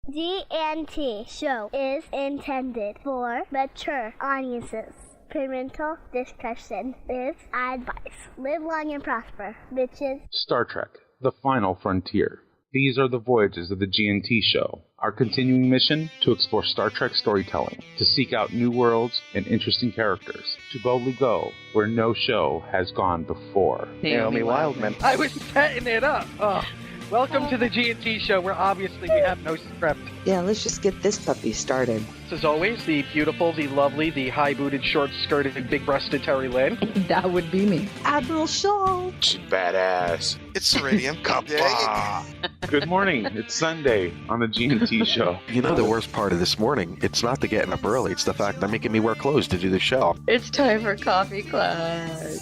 GNT show is intended for mature audiences. Parental discussion is advice. Live long and prosper, bitches. Star Trek, The Final Frontier. These are the voyages of the GNT show. Our continuing mission, to explore Star Trek storytelling, to seek out new worlds and interesting characters, to boldly go where no show has gone before. Naomi Wildman. I was setting it up. Oh. Welcome to the GNT show, where obviously we have no script. Yeah, let's just get this puppy started. As always, the beautiful, the lovely, the high-booted, short-skirted, big-breasted Terry Lynn. That would be me. Admiral Shaw. She's badass. It's Ceridium. Good morning. It's Sunday on the GNT show. You know the worst part of this morning? It's not the getting up early. It's the fact they're making me wear clothes to do the show. It's time for coffee clutch.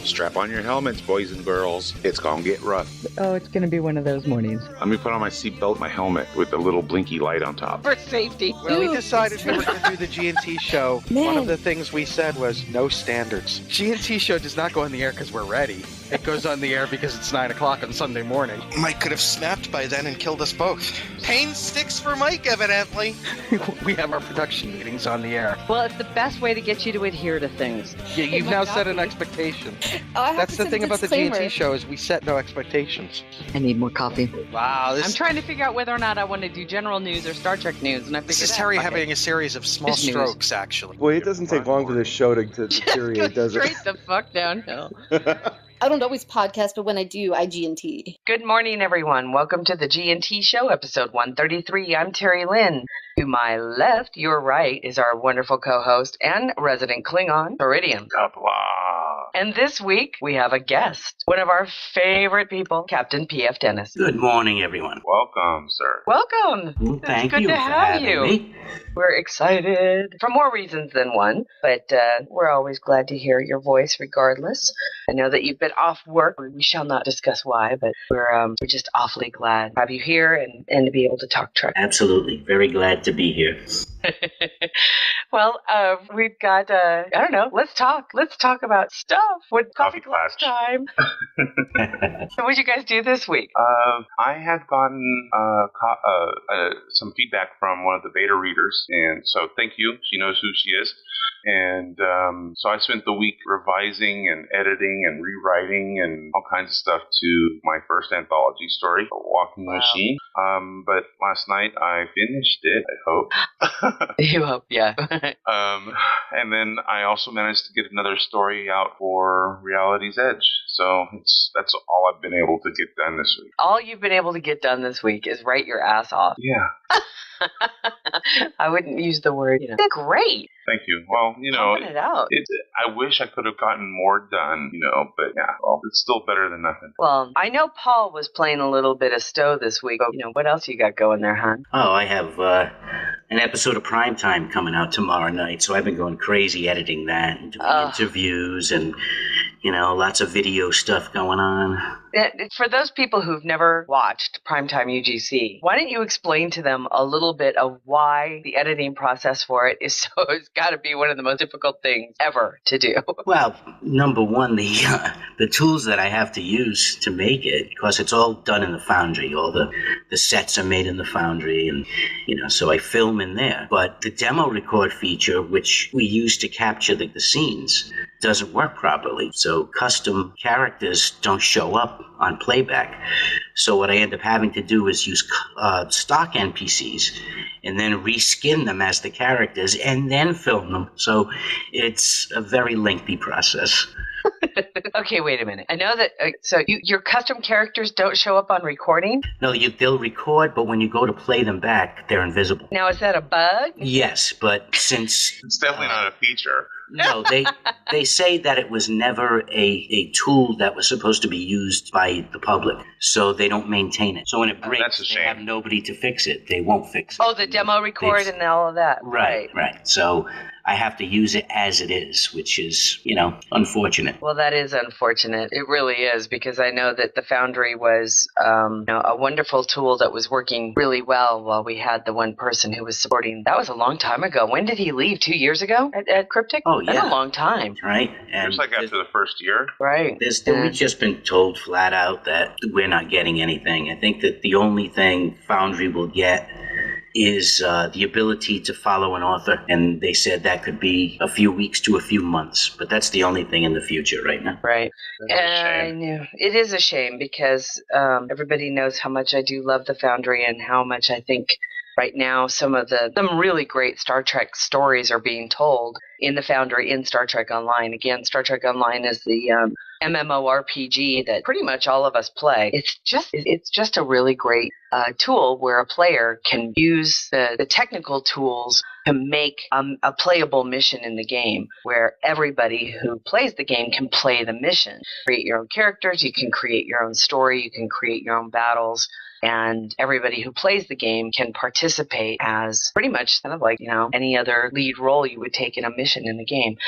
Strap on your helmets, boys and girls. It's gonna get rough. Oh, it's gonna be one of those mornings. Let me put on my seatbelt, my helmet with the little blinky light on top. For safety. When we decided we were going to do the GNT show, Man. one of the things we said was no standards. GNT show does not go on the air because we're ready. It goes on the air because it's 9 o'clock on Sunday morning. Mike could have snapped by then and killed us both. Pain sticks for Mike, evidently. We have our production meetings on the air. Well, it's the best way to get you to adhere to things. Yeah, you've now set an expectation. That's the thing about the GNT show is we set no expectations. I need more coffee. Wow, I'm trying to figure out whether or not I want to do general news or Star Trek news, and I figured This is out. Terry Okay. having a series of small It's news. strokes, actually. Well, it doesn't take long for this show to deteriorate, does it? Straight the fuck downhill. I don't always podcast, but when I do, I GNT. Good morning, everyone. Welcome to the GNT Show, episode 133. I'm Terry Lynn. To my left, your right, is our wonderful co-host and resident Klingon, Ceridium. And this week, we have a guest, one of our favorite people, CapnPFDennis. Good morning, everyone. Welcome, sir. Welcome. Well, thank it's good you to for have having you. me. We're excited for more reasons than one, but we're always glad to hear your voice regardless. I know that you've been off work. We shall not discuss why, but we're just awfully glad to have you here and to be able to talk Trek. Absolutely. Very glad to be here. Well, we've got, I don't know, let's talk about stuff. With coffee class time. So what did you guys do this week? I had gotten some feedback from one of the beta readers, and so thank you. She knows who she is. And so I spent the week revising and editing and rewriting and all kinds of stuff to my first anthology story, A Walking Machine. But last night I finished it, I hope. You hope, yeah. And then I also managed to get another story out for Reality's Edge. So that's all I've been able to get done this week. All you've been able to get done this week is write your ass off. Yeah. I wouldn't use the word, great. Thank you. Well, Pumping it out. I wish I could have gotten more done, but yeah, well, it's still better than nothing. Well, I know Paul was playing a little bit of Stowe this week. What else you got going there, hon? Oh, I have an episode of Primetime coming out tomorrow night, so I've been going crazy editing that and doing interviews and, lots of video stuff going on. For those people who've never watched Primetime UGC, why don't you explain to them a little bit of why the editing process for it is it's got to be one of the most difficult things ever to do. Well, number one, the tools that I have to use to make it, because it's all done in the Foundry. All the sets are made in the Foundry, and so I film in there. But the demo record feature, which we use to capture the scenes, doesn't work properly. So custom characters don't show up on playback. So what I end up having to do is use stock NPCs and then reskin them as the characters and then film them. So it's a very lengthy process. Okay, wait a minute. I know that, so your custom characters don't show up on recording? No, they'll record, but when you go to play them back, they're invisible. Now, is that a bug? Yes, but since... It's definitely not a feature. No, they say that it was never a tool that was supposed to be used by the public, so they don't maintain it. So when it breaks, they have nobody to fix it. They won't fix it. Oh, the demo record and all of that. Right. So I have to use it as it is, which is, unfortunate. Well, that is unfortunate. It really is, because I know that the Foundry was a wonderful tool that was working really well while we had the one person who was supporting. That was a long time ago. When did he leave? 2 years ago at Cryptic? Oh, yeah. That's a long time. Right. And it's like after the first year. Right. We've just been told flat out that we're not getting anything. I think that the only thing Foundry will get is the ability to follow an author. And they said that could be a few weeks to a few months, but that's the only thing in the future right now. Right. I knew. It is a shame because everybody knows how much I do love the Foundry and how much I think right now some really great Star Trek stories are being told in the Foundry in Star Trek Online. Again, Star Trek Online is the MMORPG that pretty much all of us play. It's just a really great tool where a player can use the technical tools to make a playable mission in the game, where everybody who plays the game can play the mission. Create your own characters, you can create your own story, you can create your own battles. And everybody who plays the game can participate as pretty much kind of like, any other lead role you would take in a mission in the game.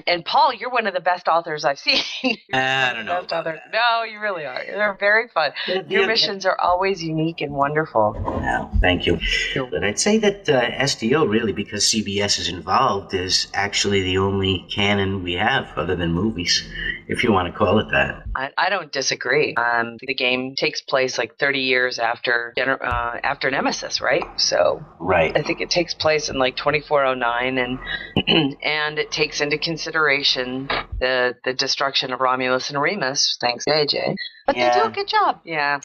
And Paul, you're one of the best authors I've seen. I don't know. No, you really are. They're very fun. Your missions are always unique and wonderful. Well, thank you. But I'd say that SDO really, because CBS is involved, is actually the only canon we have other than movies, if you want to call it that. I don't disagree. The game takes place like 30 years after Nemesis, right? So right. I think it takes place in like 2409, and it takes into consideration the destruction of Romulus and Remus. Thanks, AJ. But they do a good job. Yeah.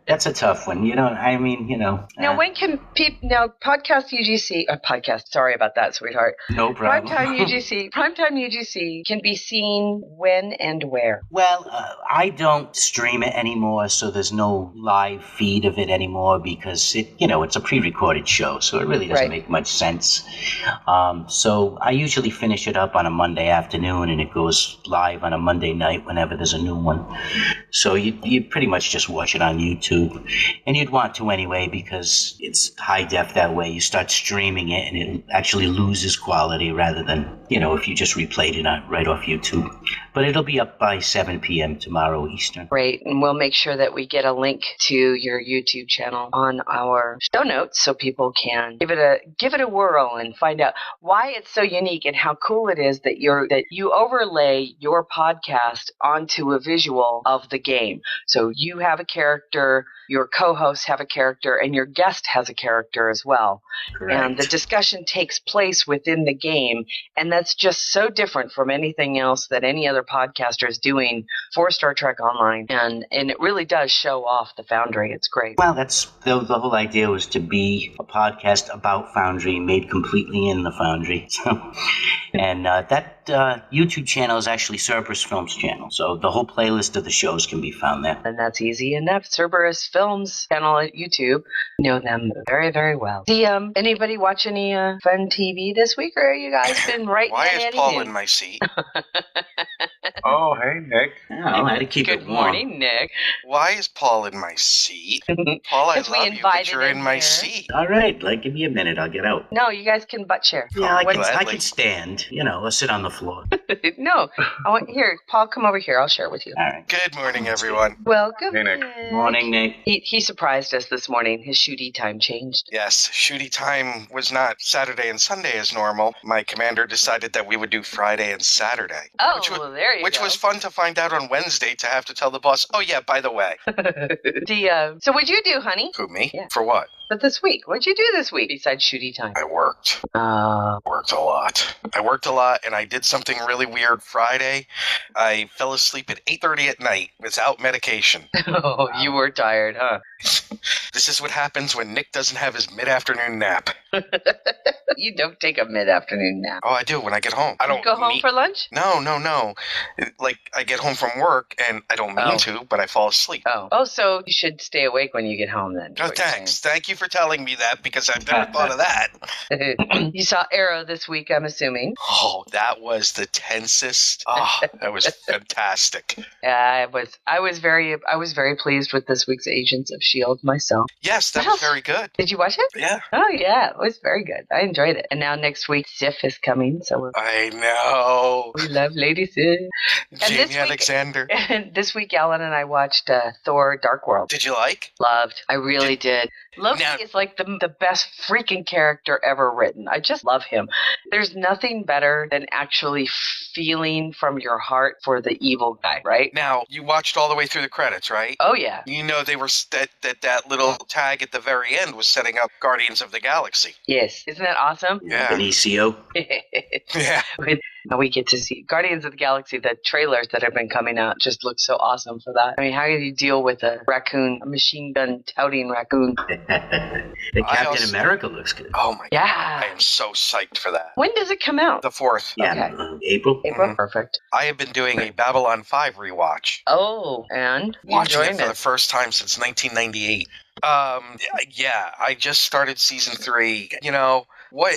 That's a tough one. Now, when can people... Now, Podcast UGC... podcast, sorry about that, sweetheart. No problem. Primetime UGC can be seen when and where? Well, I don't stream it anymore, so there's no live feed of it anymore because it's a pre-recorded show, so it really doesn't make much sense. So I usually finish it up on a Monday afternoon, and it goes live on a Monday night whenever there's a new one. So you pretty much just watch it on YouTube, and you'd want to anyway because it's high def that way. You start streaming it, and it actually loses quality rather than if you just replayed it right off YouTube. But it'll be up by 7 p.m. tomorrow Eastern. Great, and we'll make sure that we get a link to your YouTube channel on our show notes so people can give it a whirl and find out why it's so unique and how cool it is that you overlay your podcast onto a visual of the game. So you have a character, your co-hosts have a character, and your guest has a character as well. Correct. And the discussion takes place within the game, and that's just so different from anything else that any other podcaster is doing for Star Trek Online. And it really does show off the Foundry. It's great. Well, that's the whole idea was to be a podcast about Foundry, made completely in the Foundry. And that YouTube channel is actually Cerberus Films channel, so the whole playlist of the shows can be found there. And that's easy enough. Cerberus Films channel at YouTube. Know them very, very well. Anybody watch any fun TV this week, or are you guys been writing? Why is Paul in my seat? Oh, hey, Nick. Oh, I had to keep it warm. Good morning, Nick. Why is Paul in my seat? Paul, I love you, but you're in my seat. All right, give me a minute. I'll get out. No, you guys can butt share. Yeah, I can stand. Or sit on the floor. No, Paul, come over here. I'll share with you. All right. Good morning, everyone. Welcome. Hey, Nick. Morning, Nick. He surprised us this morning. His shooty time changed. Yes, shooty time was not Saturday and Sunday as normal. My commander decided that we would do Friday and Saturday. Oh, there you go. Which was fun to find out on Wednesday to have to tell the boss, oh yeah, by the way. So what'd you do, honey? Who, me? Yeah. For what? But this week, what'd you do this week besides shooty time? I worked. Worked a lot. I worked a lot, and I did something really weird Friday. I fell asleep at 8:30 at night without medication. Oh, you were tired, huh? This is what happens when Nick doesn't have his mid-afternoon nap. You don't take a mid-afternoon nap. Oh, I do when I get home. I don't go home for lunch? No. I get home from work, and I don't mean to, but I fall asleep. Oh, so you should stay awake when you get home then. Oh, thanks. Thank you for telling me that, because I've never thought of that. You saw Arrow this week, I'm assuming. Oh, that was the tensest. Oh, that was fantastic. I was very pleased with this week's Agents of S.H.I.E.L.D. myself. Yes, that was very good. Did you watch it? Yeah. Oh, yeah. It was very good. I enjoyed it. And now next week, Sif is coming. So I know. We love Lady Sif. Jamie Alexander. And this week, Alan and I watched Thor: Dark World. Did you like? Loved. I really did. Loki is like the best freaking character ever written. I just love him. There's nothing better than actually feeling from your heart for the evil guy, right? Now, you watched all the way through the credits, right? Oh, yeah. You know they were that little tag at the very end was setting up Guardians of the Galaxy. Yes. Isn't that awesome? Yeah. Benicio. Yeah. Now we get to see Guardians of the Galaxy. The trailers that have been coming out just look so awesome for that. I mean, how do you deal with a raccoon, a machine gun touting raccoon? The Captain America looks good. Oh my Yeah. God. I am so psyched for that. When does it come out? The 4th. Yeah, Okay. April. April? Perfect. I have been doing a Babylon 5 rewatch. Oh, and? Watching Enjoying it for the first time since 1998. Yeah, I just started season 3. You know, what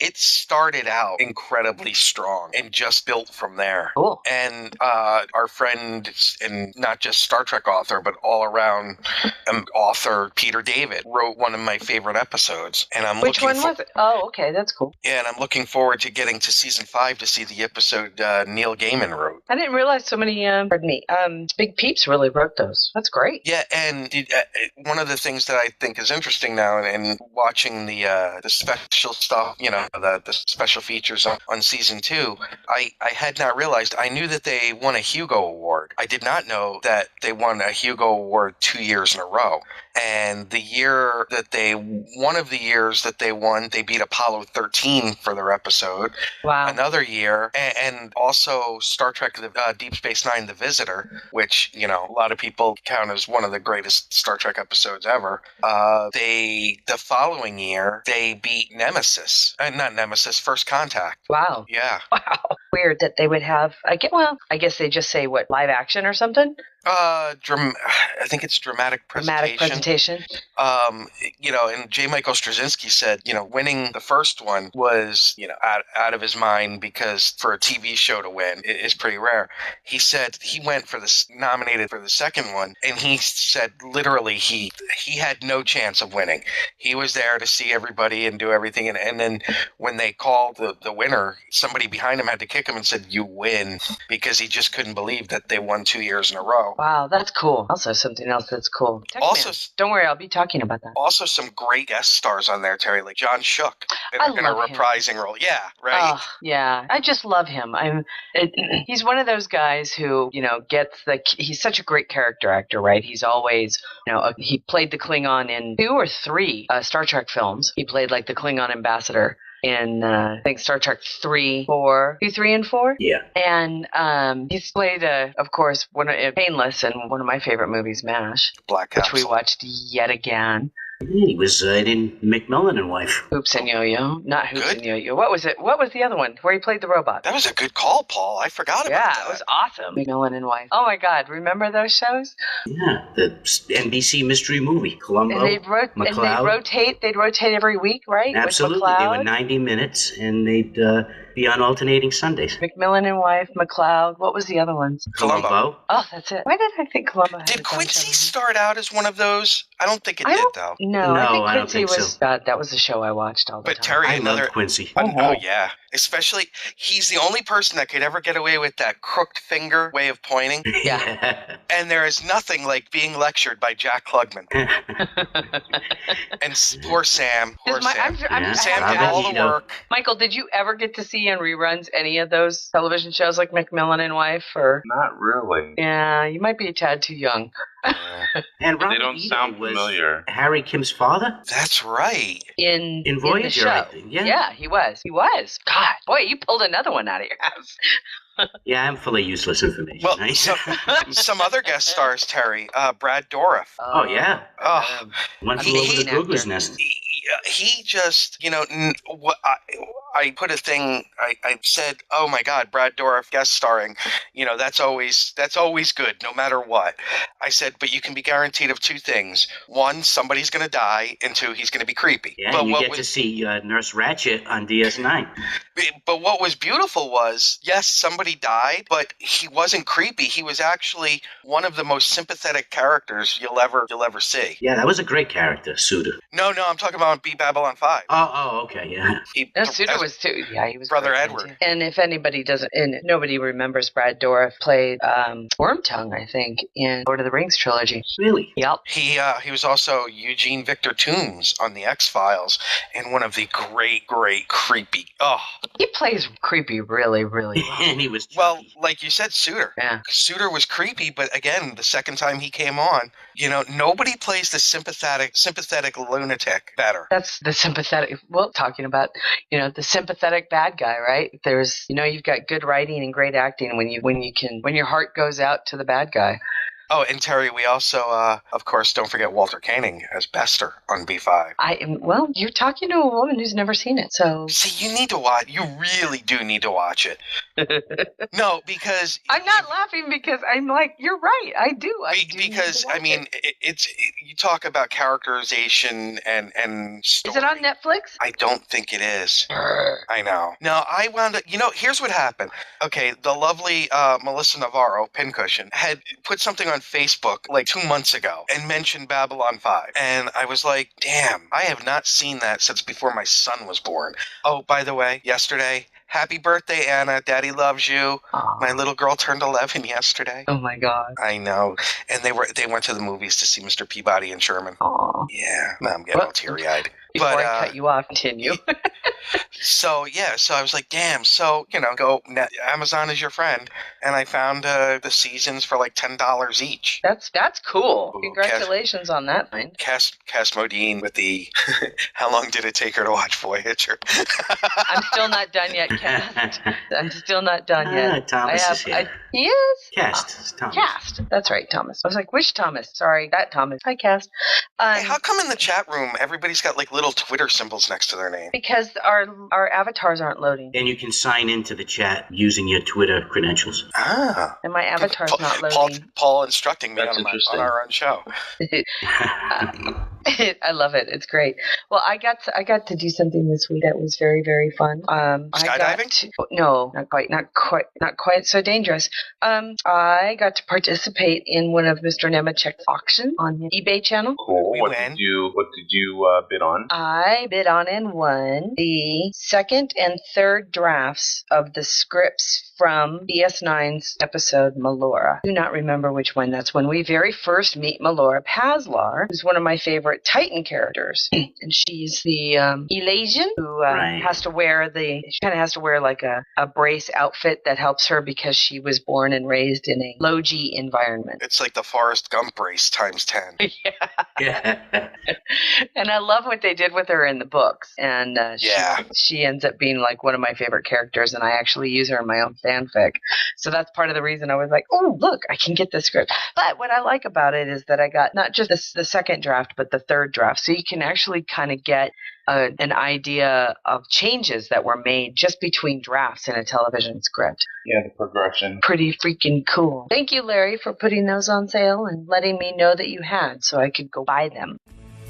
it started out incredibly strong and just built from there. Cool. And our friend and not just Star Trek author, but all around author Peter David wrote one of my favorite episodes. And I'm Which one was it? Oh, okay, that's cool. Yeah, and I'm looking forward to getting to season 5 to see the episode Neil Gaiman wrote. I didn't realize so many, Big Peeps really wrote those. That's great. Yeah, and one of the things that I think is interesting now, and watching the special stuff, you know, the special features on season 2, I had not realized. I knew that they won a Hugo Award. I did not know that they won a Hugo Award 2 years in a row. And one of the years that they won, they beat Apollo 13 for their episode. Wow. Another year, and also Star Trek Deep Space Nine, The Visitor, which, you know, a lot of people count as one of the greatest Star Trek episodes ever. The following year, they beat Nemesis. Not Nemesis, First Contact. Wow. Yeah. Wow. Weird that they would have, I guess they just say, what, live action or something? I think it's dramatic presentation. Dramatic presentation. You know, and J. Michael Straczynski said, you know, winning the first one was, you know, out of his mind, because for a TV show to win is pretty rare. He said he went nominated for the second one, and he said literally he had no chance of winning. He was there to see everybody and do everything, and then when they called the winner, somebody behind him had to kick him and said, "You win," because he just couldn't believe that they won 2 years in a row. Wow, that's cool. Also, something else that's cool. Also, don't worry, I'll be talking about that. Also, some great guest stars on there, Terry, like John Shook in a reprising role. Yeah, right. Oh, yeah, I just love him. He's one of those guys who, you know, he's such a great character actor, right? He's always, you know, he played the Klingon in 2 or 3 Star Trek films. He played like the Klingon ambassador in I think Star Trek 3, 4, 2, 3, and 4. Yeah. And he's played, of course, Painless in one of my favorite movies, MASH, Black which we watched yet again. He was in McMillan and Wife. Hoops and Yo-Yo. Not Hoops and Yo-Yo. What was it? What was the other one where he played the robot? That was a good call, Paul. I forgot about that. Yeah, it was awesome. McMillan and Wife. Oh my God, remember those shows? Yeah, the NBC mystery movie, Columbo, and they'd rotate every week, right? Absolutely. They were 90 minutes, and they'd be on alternating Sundays. McMillan and Wife, McLeod. What was the other ones? Columbo. Oh, that's it. Why did I think Columbo had Did Quincy start out as one of those? I don't think it did, though. No, I think Quincy was. That was the show I watched all the time. But Terry, I love Quincy. Oh yeah, especially he's the only person that could ever get away with that crooked finger way of pointing. Yeah. And there is nothing like being lectured by Jack Klugman. And poor Sam. Sam did all the work. Michael, did you ever get to see in reruns any of those television shows like McMillan and Wife? Or not really. Yeah, you might be a tad too young. And they don't sound familiar. Harry Kim's father? That's right. In Voyager, the show. I think. Yeah, he was. He was. God, boy, you pulled another one out of your ass. Yeah, I'm full of useless information. Well, some other guest stars, Terry. Brad Dourif. Oh yeah. One flew over the cuckoo's nest. He just, you know, I put a thing. I said, "Oh my God, Brad Dourif guest starring. You know, that's always good, no matter what." I said, but you can be guaranteed of 2 things: 1, somebody's going to die, and 2, he's going to be creepy. Yeah, but you get to see Nurse Ratched on DS9. But what was beautiful was, yes, somebody died, but he wasn't creepy. He was actually one of the most sympathetic characters you'll ever see. Yeah, that was a great character, Suda. No, I'm talking about B Babylon 5. Oh, okay, yeah. Suda was too. Yeah, he was Brother great Edward. too. And if anybody doesn't, and nobody remembers, Brad Dourif played Wormtongue, I think, in Lord of the Rings trilogy. Really? Yep. He was also Eugene Victor Toombs on the X-Files, and one of the great creepy. Oh, he plays creepy really well. And he was well, like you said, Suter. Yeah. Suter was creepy, but again, the second time he came on, nobody plays the sympathetic lunatic better. That's the sympathetic. Well, talking about the sympathetic bad guy, right? There's you've got good writing and great acting when your heart goes out to the bad guy. Oh, and Terry, we also, of course, don't forget Walter Koenig as Bester on B5. Well, you're talking to a woman who's never seen it, so... See, you need to watch. You really do need to watch it. No, because... I'm not laughing because I'm like, you're right. I do. Because, I mean, you talk about characterization and story. Is it on Netflix? I don't think it is. I know. No, I wound up... here's what happened. Okay, the lovely Melissa Navarro, Pincushion, had put something on Facebook like 2 months ago and mentioned Babylon 5. And I was like, damn, I have not seen that since before my son was born. Oh, by the way, yesterday, happy birthday, Anna. Daddy loves you. Aww. My little girl turned 11 yesterday. Oh my God. I know. And they went to the movies to see Mr. Peabody and Sherman. Aww. Yeah. Now I'm getting all teary-eyed. Before I cut you off, continue. So I was like, damn. So, go, Amazon is your friend. And I found the seasons for like $10 each. That's cool. Congratulations on that, man. Cass Modine with the, how long did it take her to watch Voyager? I'm still not done yet, Cass. I'm still not done yet. Thomas is here. He is? Thomas. Cast. That's right, Thomas. I was like, which Thomas? Sorry, that Thomas. Hi, Cast. Hey, how come in the chat room everybody's got like little Twitter symbols next to their name? Because our avatars aren't loading. And you can sign into the chat using your Twitter credentials. Ah. And my avatar's not loading. Paul instructing me on our own show. I love it. It's great. Well, I got to do something this week that was very, very fun. Skydiving? No, not quite so dangerous. I got to participate in one of Mr. Nemechek's auctions on his eBay channel. Cool. What did you bid on? I bid on and won the second and third drafts of the scripts from DS9's episode Melora. I do not remember which one. That's when we very first meet Melora Paslar, who's one of my favorite Titan characters. And she's the Ellison who has to wear like a brace outfit that helps her because she was born and raised in a low-G environment. It's like the Forrest Gump brace times 10. Yeah. And I love what they did with her in the books. And she ends up being like one of my favorite characters, and I actually use her in my own fanfic. So that's part of the reason I was like, oh, look, I can get this script. But what I like about it is that I got not just the second draft, but the third draft. So you can actually kind of get an idea of changes that were made just between drafts in a television script. Yeah, the progression. Pretty freaking cool. Thank you, Larry, for putting those on sale and letting me know that you had so I could go buy them.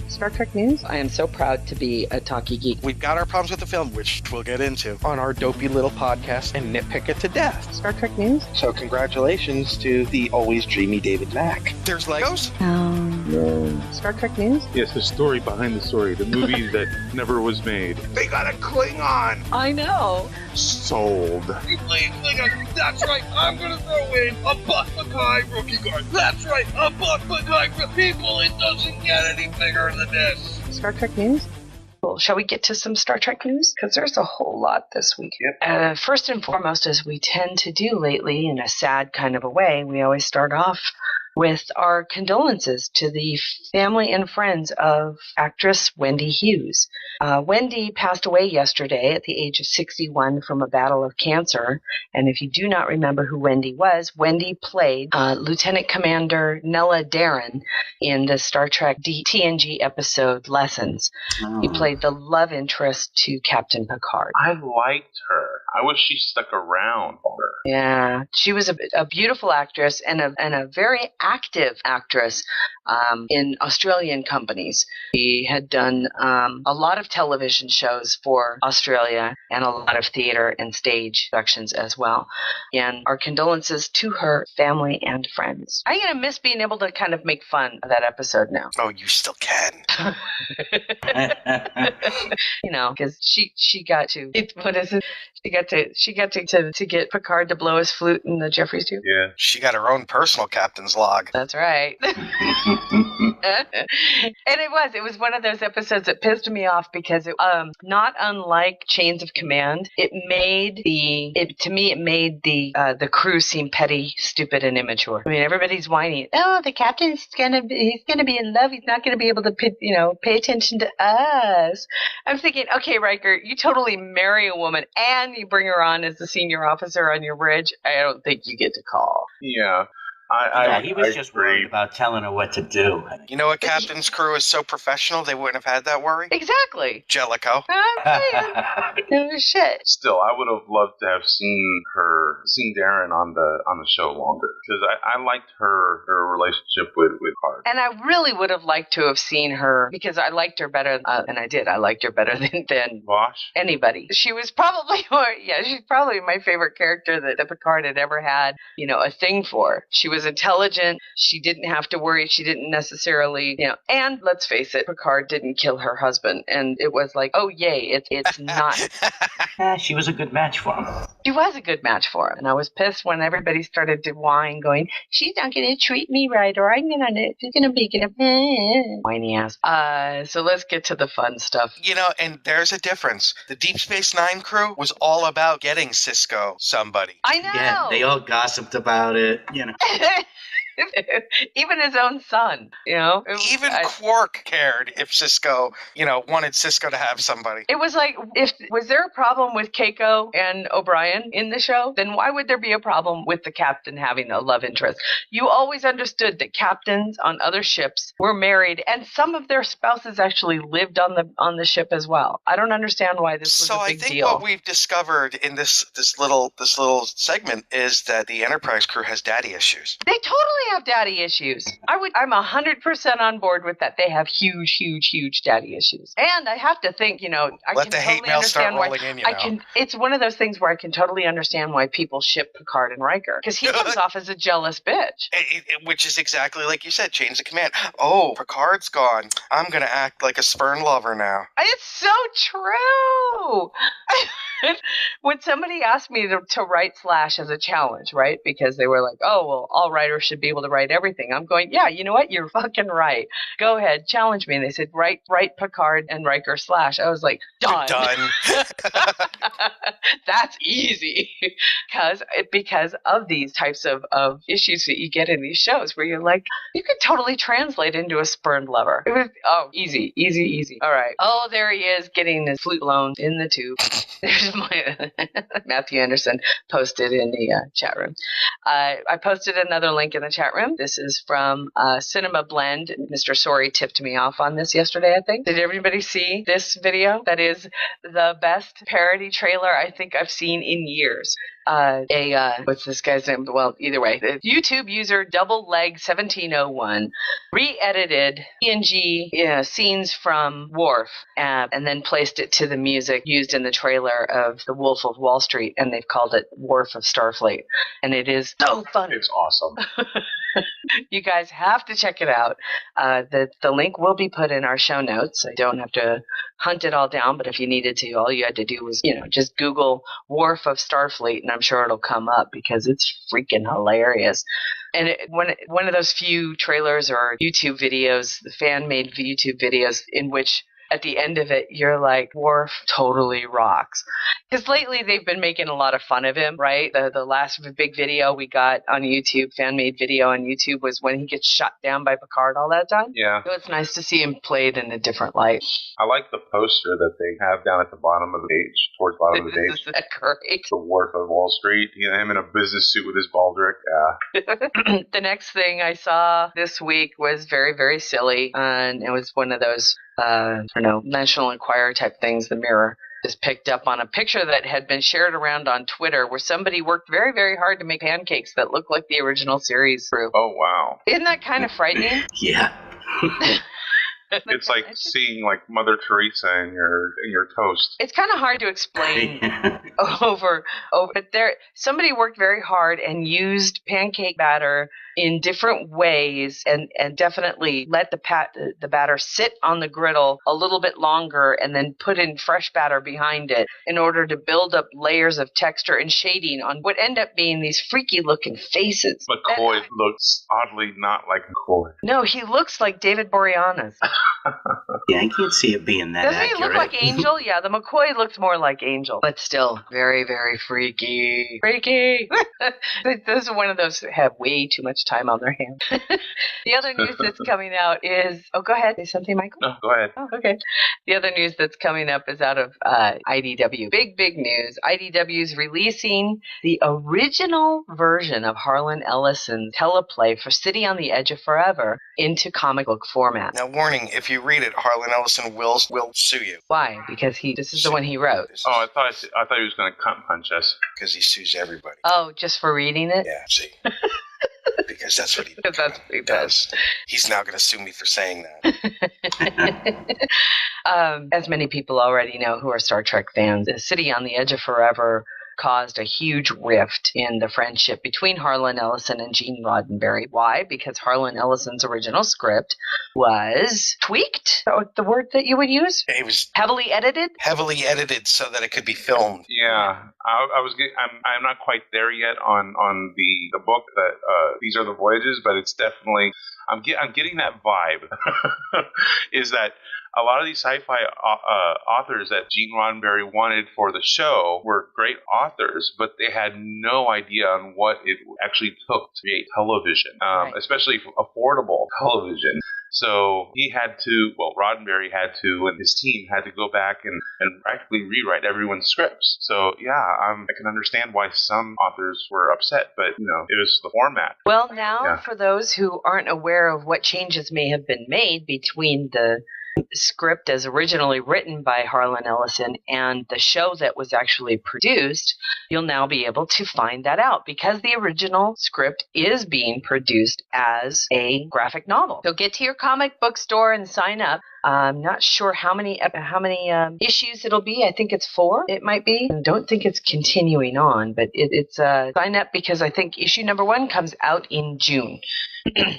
Star Trek news? I am so proud to be a talkie geek. We've got our problems with the film, which we'll get into on our dopey little podcast and nitpick it to death. Star Trek news? So congratulations to the always dreamy David Mack. There's Legos? No. Star Trek news? Yes, the story behind the story. The movie that never was made. They got a Klingon! I know. Sold. That's right. I'm going to throw in a Buck Mackay rookie guard. That's right. A Buck Mackay. People, it doesn't get any bigger than this. Star Trek news? Well, shall we get to some Star Trek news? Because there's a whole lot this week. Yep. First and foremost, as we tend to do lately in a sad kind of a way, we always start off with our condolences to the family and friends of actress Wendy Hughes. Wendy passed away yesterday at the age of 61 from a battle of cancer. And if you do not remember who Wendy was, Wendy played Lieutenant Commander Nella Darren in the Star Trek TNG episode Lessons. He played the love interest to Captain Picard. I liked her. I wish she stuck around for her. Yeah, she was a beautiful actress and a very active actress. in Australian companies. He had done a lot of television shows for Australia and a lot of theater and stage productions as well. And our condolences to her family and friends. I'm going to miss being able to kind of make fun of that episode now. Oh, you still can. You know, because she got to, what is it? She got to get Picard to blow his flute in the Jeffries tube. Yeah. She got her own personal captain's log. That's right. And it was one of those episodes that pissed me off because it, not unlike Chains of Command, it made the crew seem petty, stupid, and immature. I mean, everybody's whining. Oh, the captain's he's gonna be in love. He's not gonna be able to pay attention to us. I'm thinking, okay, Riker, you totally marry a woman and you bring her on as the senior officer on your bridge. I don't think you get to call. Yeah. He was just worried about telling her what to do. You know what captain's crew is so professional, they wouldn't have had that worry? Exactly. Jellicoe. I'm saying. No shit. Still, I would have loved to have seen Darren on the show longer, because I liked her relationship with Picard. And I really would have liked to have seen her, because I liked her better, and I did. I liked her better than Bosch? Anybody. She was probably she's probably my favorite character that Picard had ever had, a thing for. She was intelligent. She didn't have to worry. She didn't necessarily, and let's face it, Picard didn't kill her husband. And it was like, oh, yay, it's not. She was a good match for him. She was a good match for him. And I was pissed when everybody started to whine, going, she's not going to treat me right, or I'm going to, she's going to be whiny ass. So let's get to the fun stuff. And there's a difference. The Deep Space Nine crew was all about getting Sisko somebody. I know. Yeah, they all gossiped about it, Even his own son, Even Quark cared if Sisko, wanted Sisko to have somebody. It was like, was there a problem with Keiko and O'Brien in the show? Then why would there be a problem with the captain having a love interest? You always understood that captains on other ships were married, and some of their spouses actually lived on the ship as well. I don't understand why this was a big deal. So I think what we've discovered in this little segment is that the Enterprise crew has daddy issues. They totally have daddy issues. I'm 100% on board with that. They have huge, huge, huge daddy issues. And I have to think, I Let can the totally hate mail start understand why rolling in, it's one of those things where I can totally understand why people ship Picard and Riker, because he comes off as a jealous bitch. Which is exactly like you said, change the command. Oh, Picard's gone. I'm going to act like a spurn lover now. It's so true. When somebody asked me to write Slash as a challenge, right? Because they were like, oh, well, all writers should be able to write everything. I'm going, yeah, you know what? You're fucking right. Go ahead, challenge me. And they said, write Picard and Riker Slash. I was like, done. That's easy. Because of these types of issues that you get in these shows where you're like, you could totally translate into a spurned lover. It was, easy. All right. Oh, there he is getting his flute blown in the tube. There's my Matthew Anderson posted in the chat room. I posted another link in the chat room. This is from Cinema Blend. Mr. Sorry tipped me off on this yesterday, I think. Did everybody see this video? That is the best parody trailer I think I've seen in years. What's this guy's name? Well, either way, the YouTube user Double Leg 1701 re-edited PNG scenes from Worf and then placed it to the music used in the trailer of The Wolf of Wall Street, and they've called it Worf of Starfleet, and it is so funny. It's awesome. You guys have to check it out. The link will be put in our show notes. I don't have to hunt it all down, but if you needed to, all you had to do was, just Google Worf of Starfleet, and I'm sure it'll come up because it's freaking hilarious. And one of those few trailers or YouTube videos, the fan-made YouTube videos, in which at the end of it, you're like, Worf totally rocks. Because lately they've been making a lot of fun of him, right? The last big video we got on YouTube, fan-made video on YouTube, was when he gets shot down by Picard all that time. Yeah. So it's nice to see him played in a different light. I like the poster that they have down at the bottom of the page, towards the bottom of the page. Isn't that great? The Worf of Wall Street, him in a business suit with his baldric. Yeah. The next thing I saw this week was very, very silly, and it was one of those National Enquirer type things, The Mirror. just picked up on a picture that had been shared around on Twitter where somebody worked very, very hard to make pancakes that look like the original series crew. Oh, wow. Isn't that kind of frightening? Yeah. It's like seeing like Mother Teresa in your toast. It's kind of hard to explain over, but somebody worked very hard and used pancake batter in different ways and definitely let the batter sit on the griddle a little bit longer and then put in fresh batter behind it in order to build up layers of texture and shading on what end up being these freaky looking faces. McCoy looks oddly not like McCoy. No, he looks like David Boreanaz. Yeah, I can't see it being that Doesn't accurate. he look like Angel? Yeah, the McCoy looks more like Angel, but still very, very freaky. Freaky! Those are one of those that have way too much time on their hands. The other news that's coming out is... Oh, go ahead. Say something, Michael? No, go ahead. Oh, okay. The other news that's coming up is out of IDW. Big news. IDW's releasing the original version of Harlan Ellison's teleplay for City on the Edge of Forever into comic book format. Now, warning, if you read it, Harlan Ellison will sue you. Why? Because this is the one he wrote. Oh, I thought he was going to cunt punch us. Because he sues everybody. Oh, just for reading it? Yeah, see. Because that's what he he does. He's now going to sue me for saying that. As many people already know who are Star Trek fans, the City on the Edge of Forever caused a huge rift in the friendship between Harlan Ellison and Gene Roddenberry. Why? Because Harlan Ellison's original script was tweaked, the word that you would use? It was heavily edited? Heavily edited so that it could be filmed. Yeah. I'm not quite there yet on the book that These Are the Voyages, but it's definitely I'm getting that vibe. Is that a lot of these sci-fi authors that Gene Roddenberry wanted for the show were great authors, but they had no idea on what it actually took to create television, especially affordable television. So Roddenberry had to, and his team had to go back and practically rewrite everyone's scripts. So yeah, I can understand why some authors were upset, but it was the format. Well, now for those who aren't aware of what changes may have been made between the script as originally written by Harlan Ellison and the show that was actually produced, you'll now be able to find that out because the original script is being produced as a graphic novel. So get to your comic book store and sign up. I'm not sure how many issues it'll be. I think it's 4. It might be. I don't think it's continuing on, but it's sign up because I think issue number 1 comes out in June.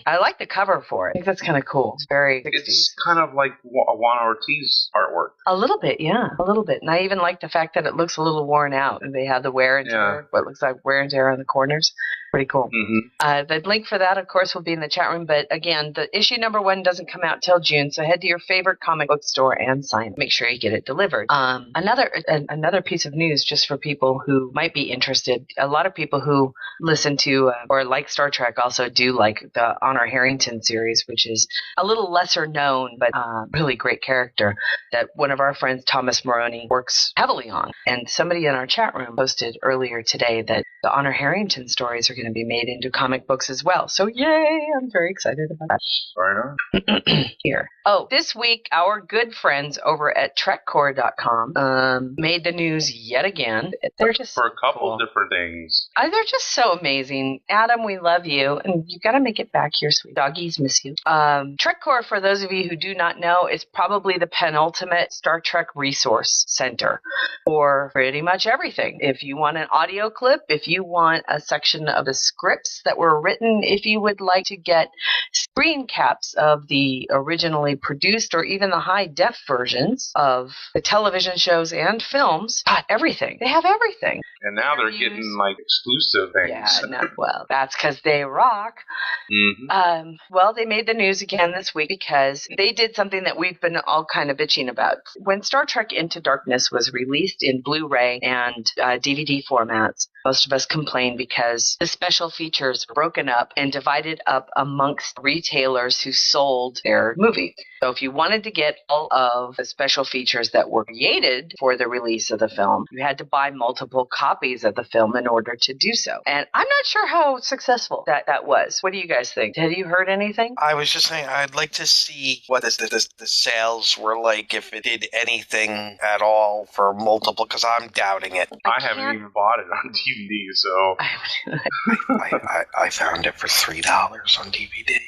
I like the cover for it. I think that's kind of cool. It's very 60s. It's kind of like Juan Ortiz artwork. A little bit, yeah. A little bit. And I even like the fact that it looks a little worn out. And they have the wear and tear, what looks like wear and tear on the corners. Pretty cool. Mm-hmm. The link for that, of course, will be in the chat room. But again, the issue number 1 doesn't come out till June. So head to your favorite comic book store and sign. Make sure you get it delivered. Another piece of news just for people who might be interested. A lot of people who listen to or like Star Trek also do like the Honor Harrington series, which is a little lesser known, but really great character that one of our friends, Thomas Moroni, works heavily on. And somebody in our chat room posted earlier today that the Honor Harrington stories are going to be made into comic books as well. So yay, I'm very excited about that. Right on. Here. Oh, this week, our good friends over at TrekCore.com made the news yet again. They're just for a couple different things. They're just so amazing. Adam, we love you, and you got to make it back here, sweet doggies. Miss you. TrekCore, for those of you who do not know, is probably the penultimate Star Trek resource center for pretty much everything. If you want an audio clip, if you want a section of the scripts that were written, if you would like to get screen caps of the originally produced or even the high-def versions of the television shows and films, everything. They have everything. And now they're getting like exclusive things. Yeah, well, that's because they rock. Mm-hmm. Well, they made the news again this week because they did something that we've been all kind of bitching about. When Star Trek Into Darkness was released in Blu-ray and DVD formats, most of us complained because the special features were broken up and divided up amongst retailers who sold their movie. So if you wanted to get all of the special features that were created for the release of the film, you had to buy multiple copies of the film in order to do so. And I'm not sure how successful that was. What do you guys think? Have you heard anything? I was just saying, I'd like to see what the sales were like, if it did anything at all for multiple, because I'm doubting it. I haven't even bought it on DVD, so... I found it for $3 on DVD.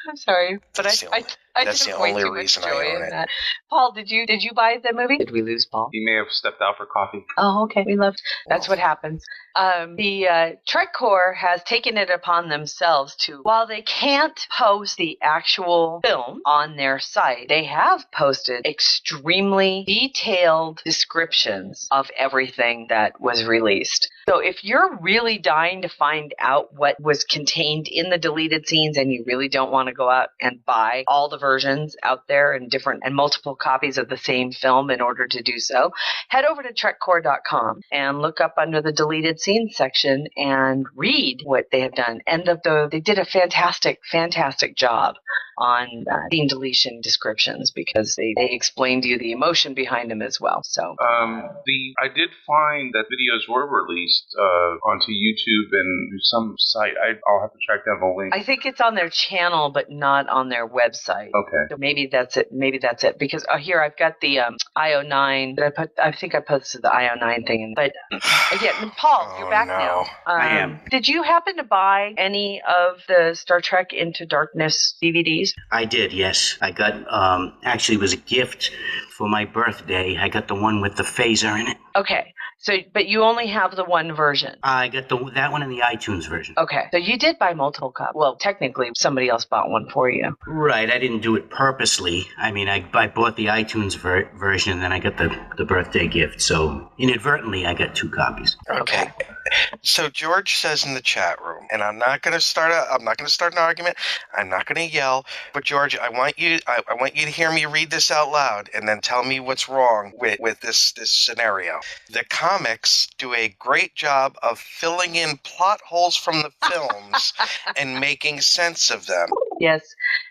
I'm sorry, but That's the only reason I own it. Paul, did you buy the movie? Did we lose Paul? He may have stepped out for coffee. Oh, okay. We loved. That's what happens. The TrekCore has taken it upon themselves to, while they can't post the actual film on their site, they have posted extremely detailed descriptions of everything that was released. So if you're really dying to find out what was contained in the deleted scenes and you really don't want to go out and buy all the versions out there and multiple copies of the same film in order to do so, head over to TrekCore.com and look up under the deleted scenes section and read what they have done. And they did a fantastic job on scene deletion descriptions, because they explained to you the emotion behind them as well. So I did find that videos were released onto YouTube and some site. I'll have to track down the link. I think it's on their channel, but not on their website. Okay. So maybe that's it. Because here I've got the IO9. I think I posted the IO9 thing in. But again, Paul, you're back now. I am. Did you happen to buy any of the Star Trek Into Darkness DVDs? I did, yes. I got, actually, it was a gift for my birthday. I got the one with the phaser in it. Okay. So, but you only have the one version. I got that one in the iTunes version. Okay. So you did buy multiple copies. Well, technically, somebody else bought one for you. Right. I didn't do it purposely. I mean, I bought the iTunes version, and then I got the birthday gift. So inadvertently, I got 2 copies. Okay. So George says in the chat room, and I'm not going to start an argument. I'm not going to yell. But George, I want you to hear me read this out loud, and then tell me what's wrong with this scenario. The comics do a great job of filling in plot holes from the films and making sense of them. Yes.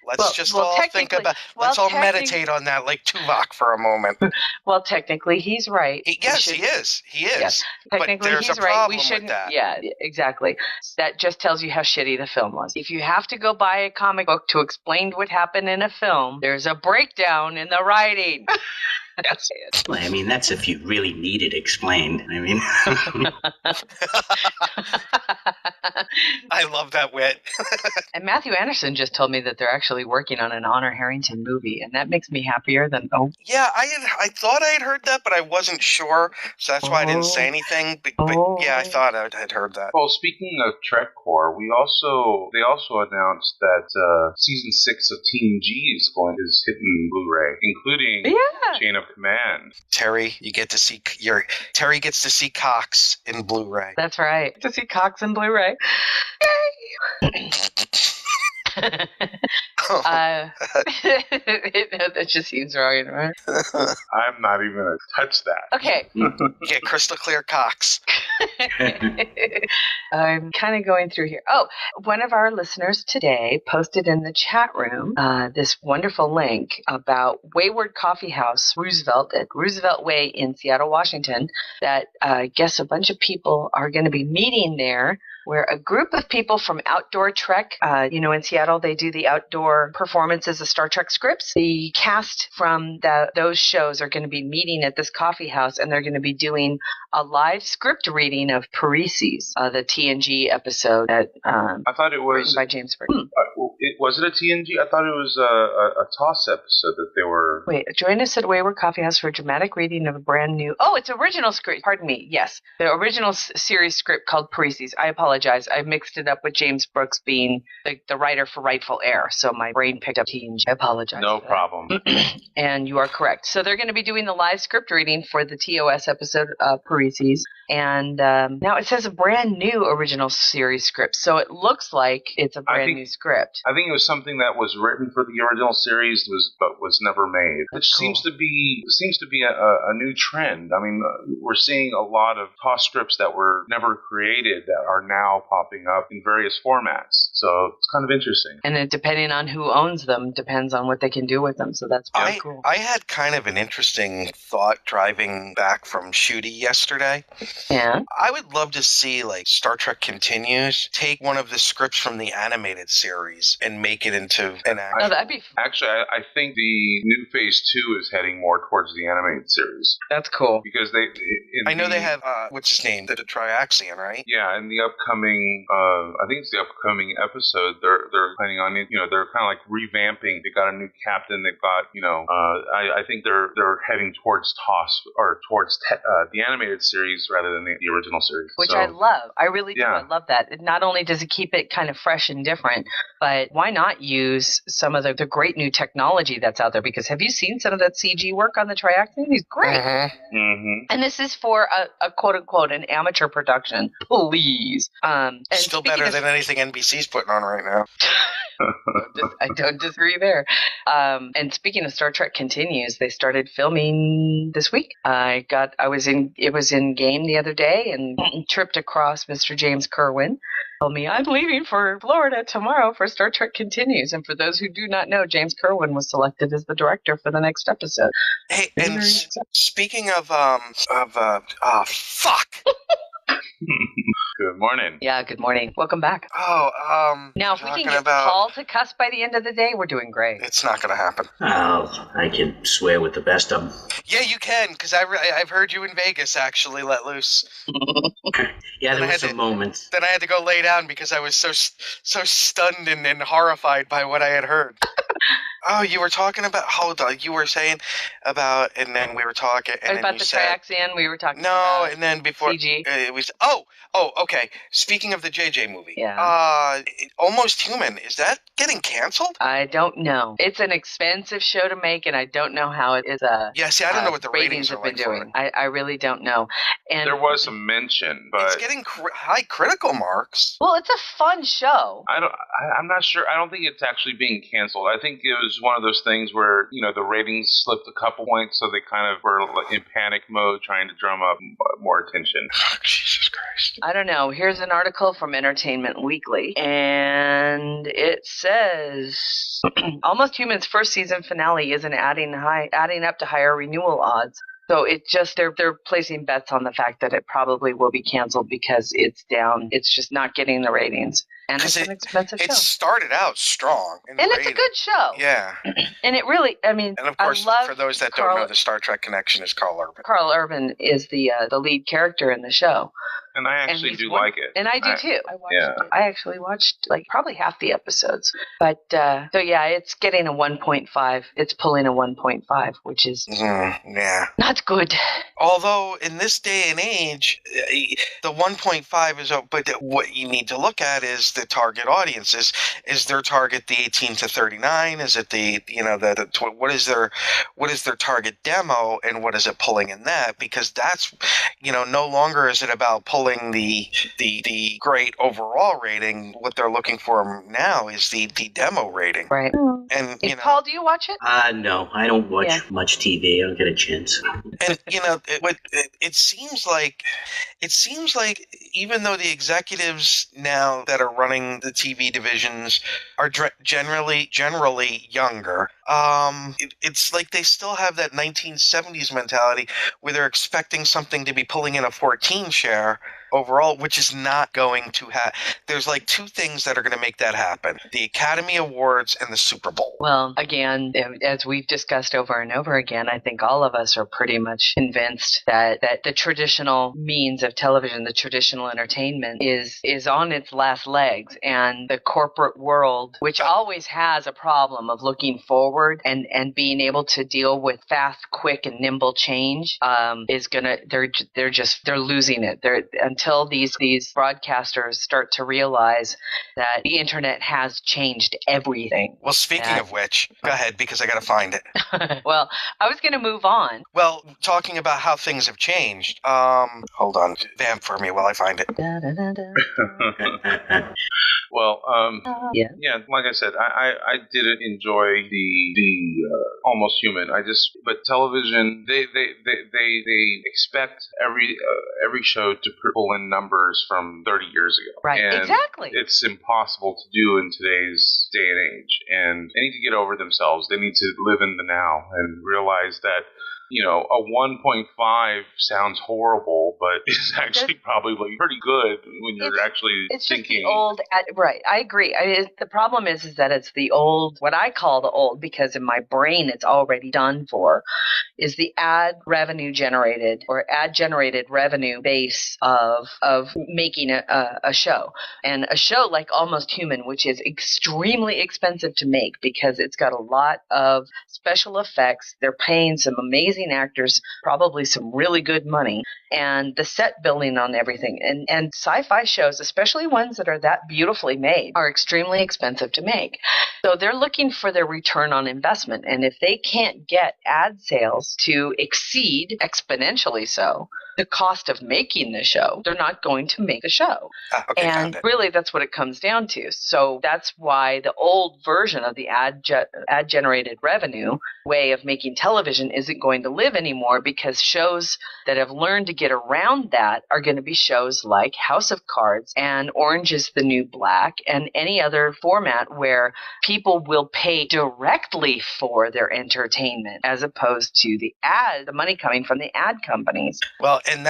Let's all meditate on that like Tuvok for a moment. Well, technically, he's right. He is. Yes. Technically, but there's he's a problem right. We shouldn't. with that. Yeah, exactly. That just tells you how shitty the film was. If you have to go buy a comic book to explain what happened in a film, there's a breakdown in the writing. That's it. Well, I mean, that's if you really need it explained. I mean, I love that wit. And Matthew Anderson just told me that they're actually working on an Honor Harrington movie, and that makes me happier than Yeah, I thought I had heard that, but I wasn't sure, so that's why I didn't say anything. But yeah, I thought I had heard that. Well, speaking of TrekCore, they also announced that season 6 of Team G is hitting Blu-ray, including Chain of Command. Terry gets to see Cox in Blu-ray. That's right. To see Cox in Blu-ray. Yay! That just seems wrong, right? I'm not even going to touch that. Okay. Get crystal clear Cox. I'm kind of going through here. Oh, one of our listeners today posted in the chat room this wonderful link about Wayward Coffee House Roosevelt at Roosevelt Way in Seattle, Washington, that I guess a bunch of people are going to be meeting there, where a group of people from Outdoor Trek, in Seattle, they do the outdoor performances of Star Trek scripts. The cast from those shows are going to be meeting at this coffee house, and they're going to be doing a live script reading of Paresis, the TNG episode that I thought it was written by James Burke. Was it a TNG? I thought it was a TOS episode that they were... Wait, join us at Wayward Coffee House for a dramatic reading of a brand new... Oh, it's original script. Pardon me. Yes. The original series script called Paresis. I apologize. I mixed it up with James Brooks being the writer for Rightful Heir, so my brain picked up TNG. I apologize. No problem. And you are correct. So they're going to be doing the live script reading for the TOS episode of Paresis. And now it says a brand new original series script, so it looks like it's a brand new script. I think it was something that was written for the original series, but was never made, which seems to be a new trend. I mean, we're seeing a lot of TOS scripts that were never created that are now popping up in various formats. So it's kind of interesting. And then depending on who owns them, depends on what they can do with them. So that's pretty cool. I had kind of an interesting thought driving back from Shooty yesterday. Yeah. I would love to see, like, Star Trek Continues take one of the scripts from the animated series and make it into an action. Oh, that'd be... Actually, I think the new Phase 2 is heading more towards the animated series. That's cool. Because I know they have, what's his name? The Triaxion, right? Yeah, in the upcoming, I think it's the upcoming episode, they're planning on, they're kind of like revamping. They got a new captain. They've got, I think they're heading towards TOS, or towards the animated series rather than the original series. Which I love. I really do. I love that. Not only does it keep it kind of fresh and different, but why not use some of the great new technology that's out there? Because have you seen some of that CG work on the Triaxion? He's great. And this is for a quote-unquote an amateur production. Please. And still better than anything NBC's putting on right now. I don't disagree there. And speaking of Star Trek Continues, they started filming this week. It was in game the other day and tripped across Mr. James Kerwin. Told me, I'm leaving for Florida tomorrow for Star Trek Continues. And for those who do not know, James Kerwin was selected as the director for the next episode. Hey, and speaking of fuck. Good morning. Yeah, good morning. Welcome back. Now, if we can get Paul to cuss by the end of the day, we're doing great. It's not going to happen. Oh, I can swear with the best of them. Yeah, you can, because I've heard you in Vegas actually let loose. Yeah, there were some moments. Then I had to go lay down because I was so stunned and horrified by what I had heard. Oh, you were talking about, hold on, you were saying about, and then we were talking, and about the Triaxion, we were talking about. No, and then before, CG. It was, okay, speaking of the JJ movie. Yeah. Almost Human, is that getting canceled? I don't know. It's an expensive show to make, and I don't know how it is. Yeah, see, I don't know what the ratings have are been doing. I really don't know. And there was some mention, but it's getting high critical marks. Well, it's a fun show. I'm not sure. I don't think it's actually being canceled. I think it was one of those things where, the ratings slipped a couple points, so they kind of were in panic mode trying to drum up more attention. Oh, Jesus Christ. I don't know. Here's an article from Entertainment Weekly, and it says Almost Human's first season finale isn't adding up to higher renewal odds. So it just they're placing bets on the fact that it probably will be canceled because it's down. It's just not getting the ratings. And it's an expensive show. It started out strong. And it's a good show. Yeah. And it really, and of course, for those that don't know, the Star Trek connection is Carl Urban. Carl Urban is the lead character in the show. And I actually do like it. And I do too. I actually watched probably half the episodes. But so yeah, it's getting a 1.5. It's pulling a 1.5, which is not good. Although in this day and age, the 1.5 is, but what you need to look at is the target audiences. Is their target the 18 to 39? Is it what is their target demo, and what is it pulling in that? Because that's, no longer is it about pulling the great overall rating. What they're looking for now is the demo rating. Right. And Paul, do you watch it? No, I don't watch much TV. I don't get a chance. And it seems like even though the executives now that are running the TV divisions are generally younger, it's like they still have that 1970s mentality where they're expecting something to be pulling in a 14 share overall, which is not going to happen. There's like two things that are going to make that happen: the Academy Awards and the Super Bowl. Well, again, as we've discussed over and over again, I think all of us are pretty much convinced that the traditional means of television, the traditional entertainment, is on its last legs, and the corporate world, which always has a problem of looking forward and being able to deal with fast, quick, and nimble change, they're losing it. until these broadcasters start to realize that the internet has changed everything. Well, speaking of which, go ahead, because I got to find it. Well, I was going to move on. Well, talking about how things have changed. Hold on. Vamp for me while I find it. Well, yeah, like I said, I didn't enjoy the Almost Human. But television, they expect every show to pull in numbers from 30 years ago. Right, and exactly. It's impossible to do in today's day and age. And they need to get over themselves. They need to live in the now and realize that, you know, a 1.5 sounds horrible, but it's actually probably pretty good when you're actually it's thinking. Just the old, right? I agree. The problem is that it's the old, what I call the old, because in my brain it's already done for, is the ad revenue generated revenue base of making a show. And a show like Almost Human, which is extremely expensive to make because it's got a lot of special effects. They're paying some amazing actors, probably some really good money, and the set building on everything. And sci-fi shows, especially ones that are that beautifully made, are extremely expensive to make. So they're looking for their return on investment. And if they can't get ad sales to exceed exponentially so the cost of making the show, they're not going to make the show. And really, that's what it comes down to. So that's why the old version of the ad-generated revenue way of making television isn't going to live anymore, because shows that have learned to get around that are going to be shows like House of Cards and Orange is the New Black and any other format where people will pay directly for their entertainment as opposed to the money coming from the ad companies. Well, and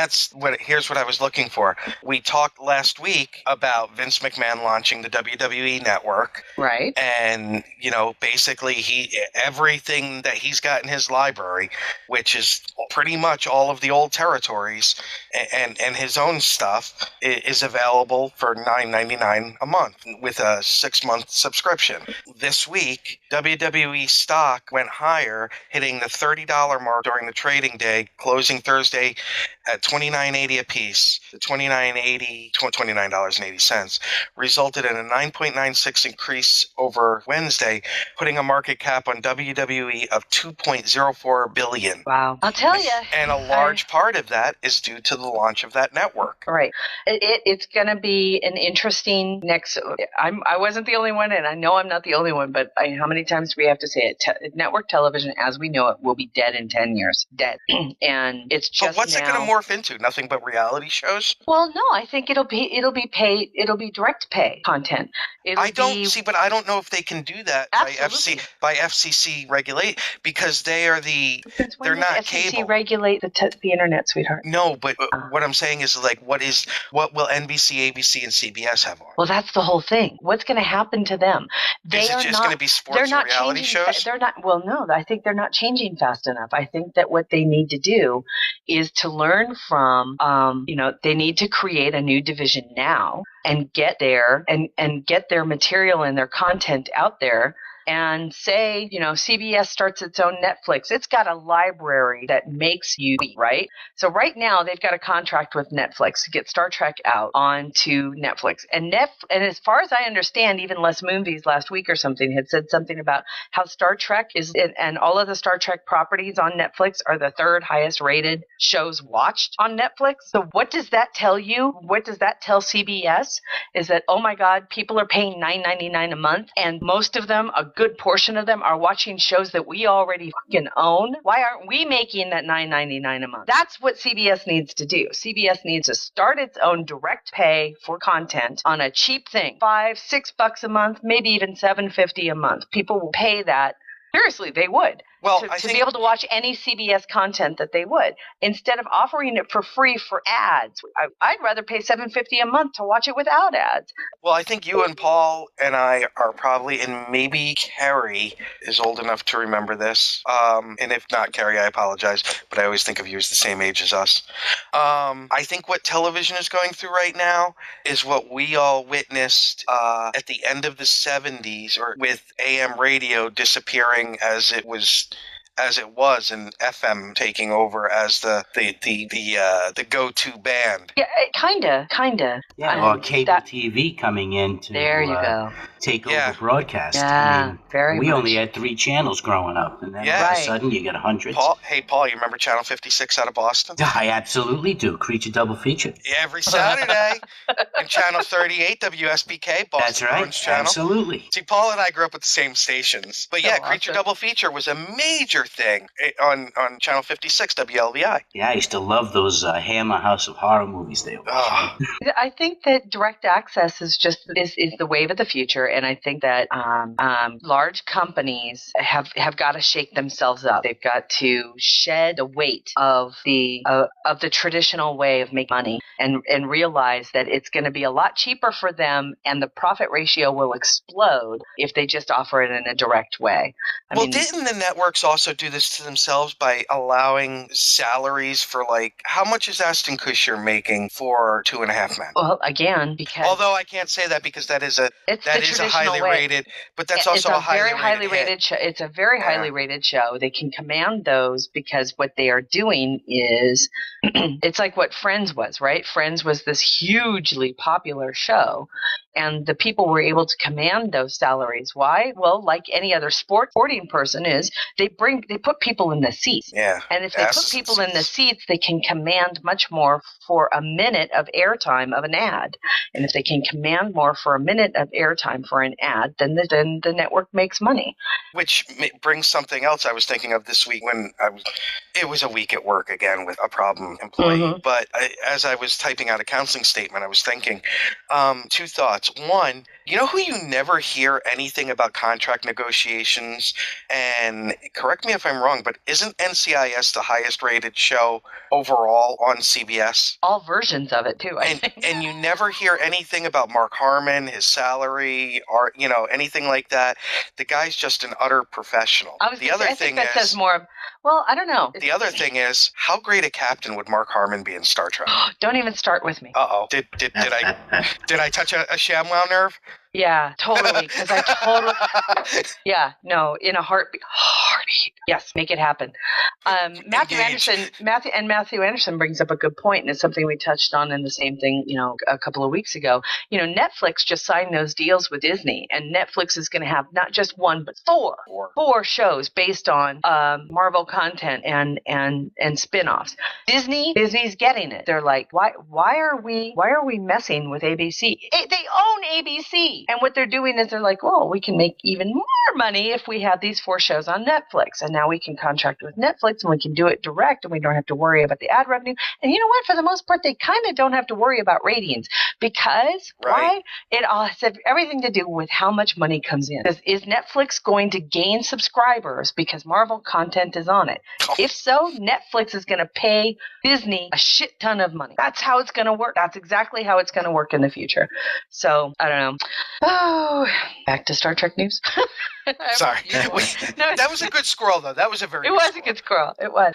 here's what I was looking for. We talked last week about Vince McMahon launching the WWE Network. Right. And, you know, basically everything that he's got in his library, which is pretty much all of the old territories and his own stuff, is available for $9.99 a month with a 6-month subscription. This week, WWE stock went higher, hitting the $30 mark during the trading day, closing Thursday at $29.80 a piece. The $29.80 resulted in a 9.96 increase over Wednesday, putting a market cap on WWE of $2.04 billion. Wow. I'll tell you. And a large part of that is due to the launch of that network. Right. It's going to be an interesting next. I wasn't the only one, and I know I'm not the only one, but how many times do we have to say it? Network television, as we know it, will be dead in 10 years. Dead. And it's just. But what's it going to morph into? Nothing but reality shows? Well, no. I think it'll be paid. It'll be direct pay content. But I don't know if they can do that by FCC regulate, because they're not FCC cable. Regulate the internet, sweetheart. No, but what I'm saying is, like, what will NBC, ABC, and CBS have on? Well, that's the whole thing. What's going to happen to them? Is it just going to be sports and reality shows? They're not. Well, no. I think they're not changing fast enough. I think that what they need to do is to learn from. They need to create a new division now and get there and get their material and their content out there. And say, CBS starts its own Netflix. It's got a library that makes you, right? So right now they've got a contract with Netflix to get Star Trek out onto Netflix. And as far as I understand, even Les Moonves last week or something had said something about how Star Trek is, and all of the Star Trek properties on Netflix are the third highest rated shows watched on Netflix. So what does that tell you? What does that tell CBS? Is that, oh my God, people are paying $9.99 a month, and most of them, a good portion of them, are watching shows that we already fucking own. Why aren't we making that $9.99 a month? That's what CBS needs to do. CBS needs to start its own direct pay for content on a cheap thing. $5-6 a month, maybe even $7.50 a month. People will pay that. Seriously, they would. Well, to be able to watch any CBS content that they would, instead of offering it for free for ads. I'd rather pay $7.50 a month to watch it without ads. Well, I think you and Paul and I are probably, and maybe Carrie is old enough to remember this. And if not, Carrie, I apologize, but I always think of you as the same age as us. I think what television is going through right now is what we all witnessed at the end of the 70s, or with AM radio disappearing as as it was, and FM taking over as the go-to band. Yeah, kinda. Yeah, or cable TV coming in to there you go. take over broadcast. Yeah, I mean, very we much. only had 3 channels growing up, and then all of a sudden you get 100. Paul, you remember Channel 56 out of Boston? I absolutely do. Creature Double Feature. Every Saturday. And Channel 38, WSBK, Boston That's right. Bruins Channel. Absolutely. See, Paul and I grew up with the same stations. But yeah, Creature Double Feature was a major thing on Channel 56, WLVI. Yeah, I used to love those Hammer House of Horror movies they were watching. I think that direct access is the wave of the future, and I think that large companies have got to shake themselves up. They've got to shed the weight of the traditional way of making money and realize that it's going to be a lot cheaper for them, and the profit ratio will explode if they just offer it in a direct way. I mean, didn't the networks also do this to themselves by allowing salaries for, like, how much is Ashton Kutcher making for 2.5 Men? Well, again, because although I can't say that because that is a highly rated, but that's also a very highly rated show. It's a very highly rated show. They can command those because what they are doing is it's like what Friends was, right? Friends was this hugely popular show, and the people were able to command those salaries. Why? Well, like any other sporting person is, they put people in the seats. Yeah. And if they put people in the seats, they can command much more for a minute of airtime of an ad. And if they can command more for a minute of airtime for an ad, then the network makes money. Which brings something else I was thinking of this week when it was a week at work again with a problem employee. Mm-hmm. But as I was typing out a counseling statement, I was thinking 2 thoughts. One, you know who you never hear anything about contract negotiations? And correct me if I'm wrong, but isn't NCIS the highest rated show overall on CBS? All versions of it too, I think. And you never hear anything about Mark Harmon, his salary, or anything like that. The guy's just an utter professional. I think that says more. Well, I don't know. The other thing is, how great a captain would Mark Harmon be in Star Trek? Don't even start with me. Uh-oh. Did I touch a ShamWow nerve? Yeah, totally. Because in a heartbeat. Yes, make it happen. Matthew Anderson brings up a good point, and it's something we touched on in the same thing, a couple of weeks ago. Netflix just signed those deals with Disney, and Netflix is going to have not just one, but four shows based on Marvel content and spin-offs. Disney's getting it. They're like, why are we messing with ABC? They own ABC. And what they're doing is they're like, well, we can make even more money if we have these 4 shows on Netflix. And now we can contract with Netflix and we can do it direct and we don't have to worry about the ad revenue. And you know what? For the most part, they kind of don't have to worry about ratings because why? It all has everything to do with how much money comes in. Is Netflix going to gain subscribers because Marvel content is on it? If so, Netflix is going to pay Disney a shit ton of money. That's how it's going to work. That's exactly how it's going to work in the future. So, I don't know. Oh, back to Star Trek news. Sorry. That was a good scroll, though. That was a very It was a good scroll. It was.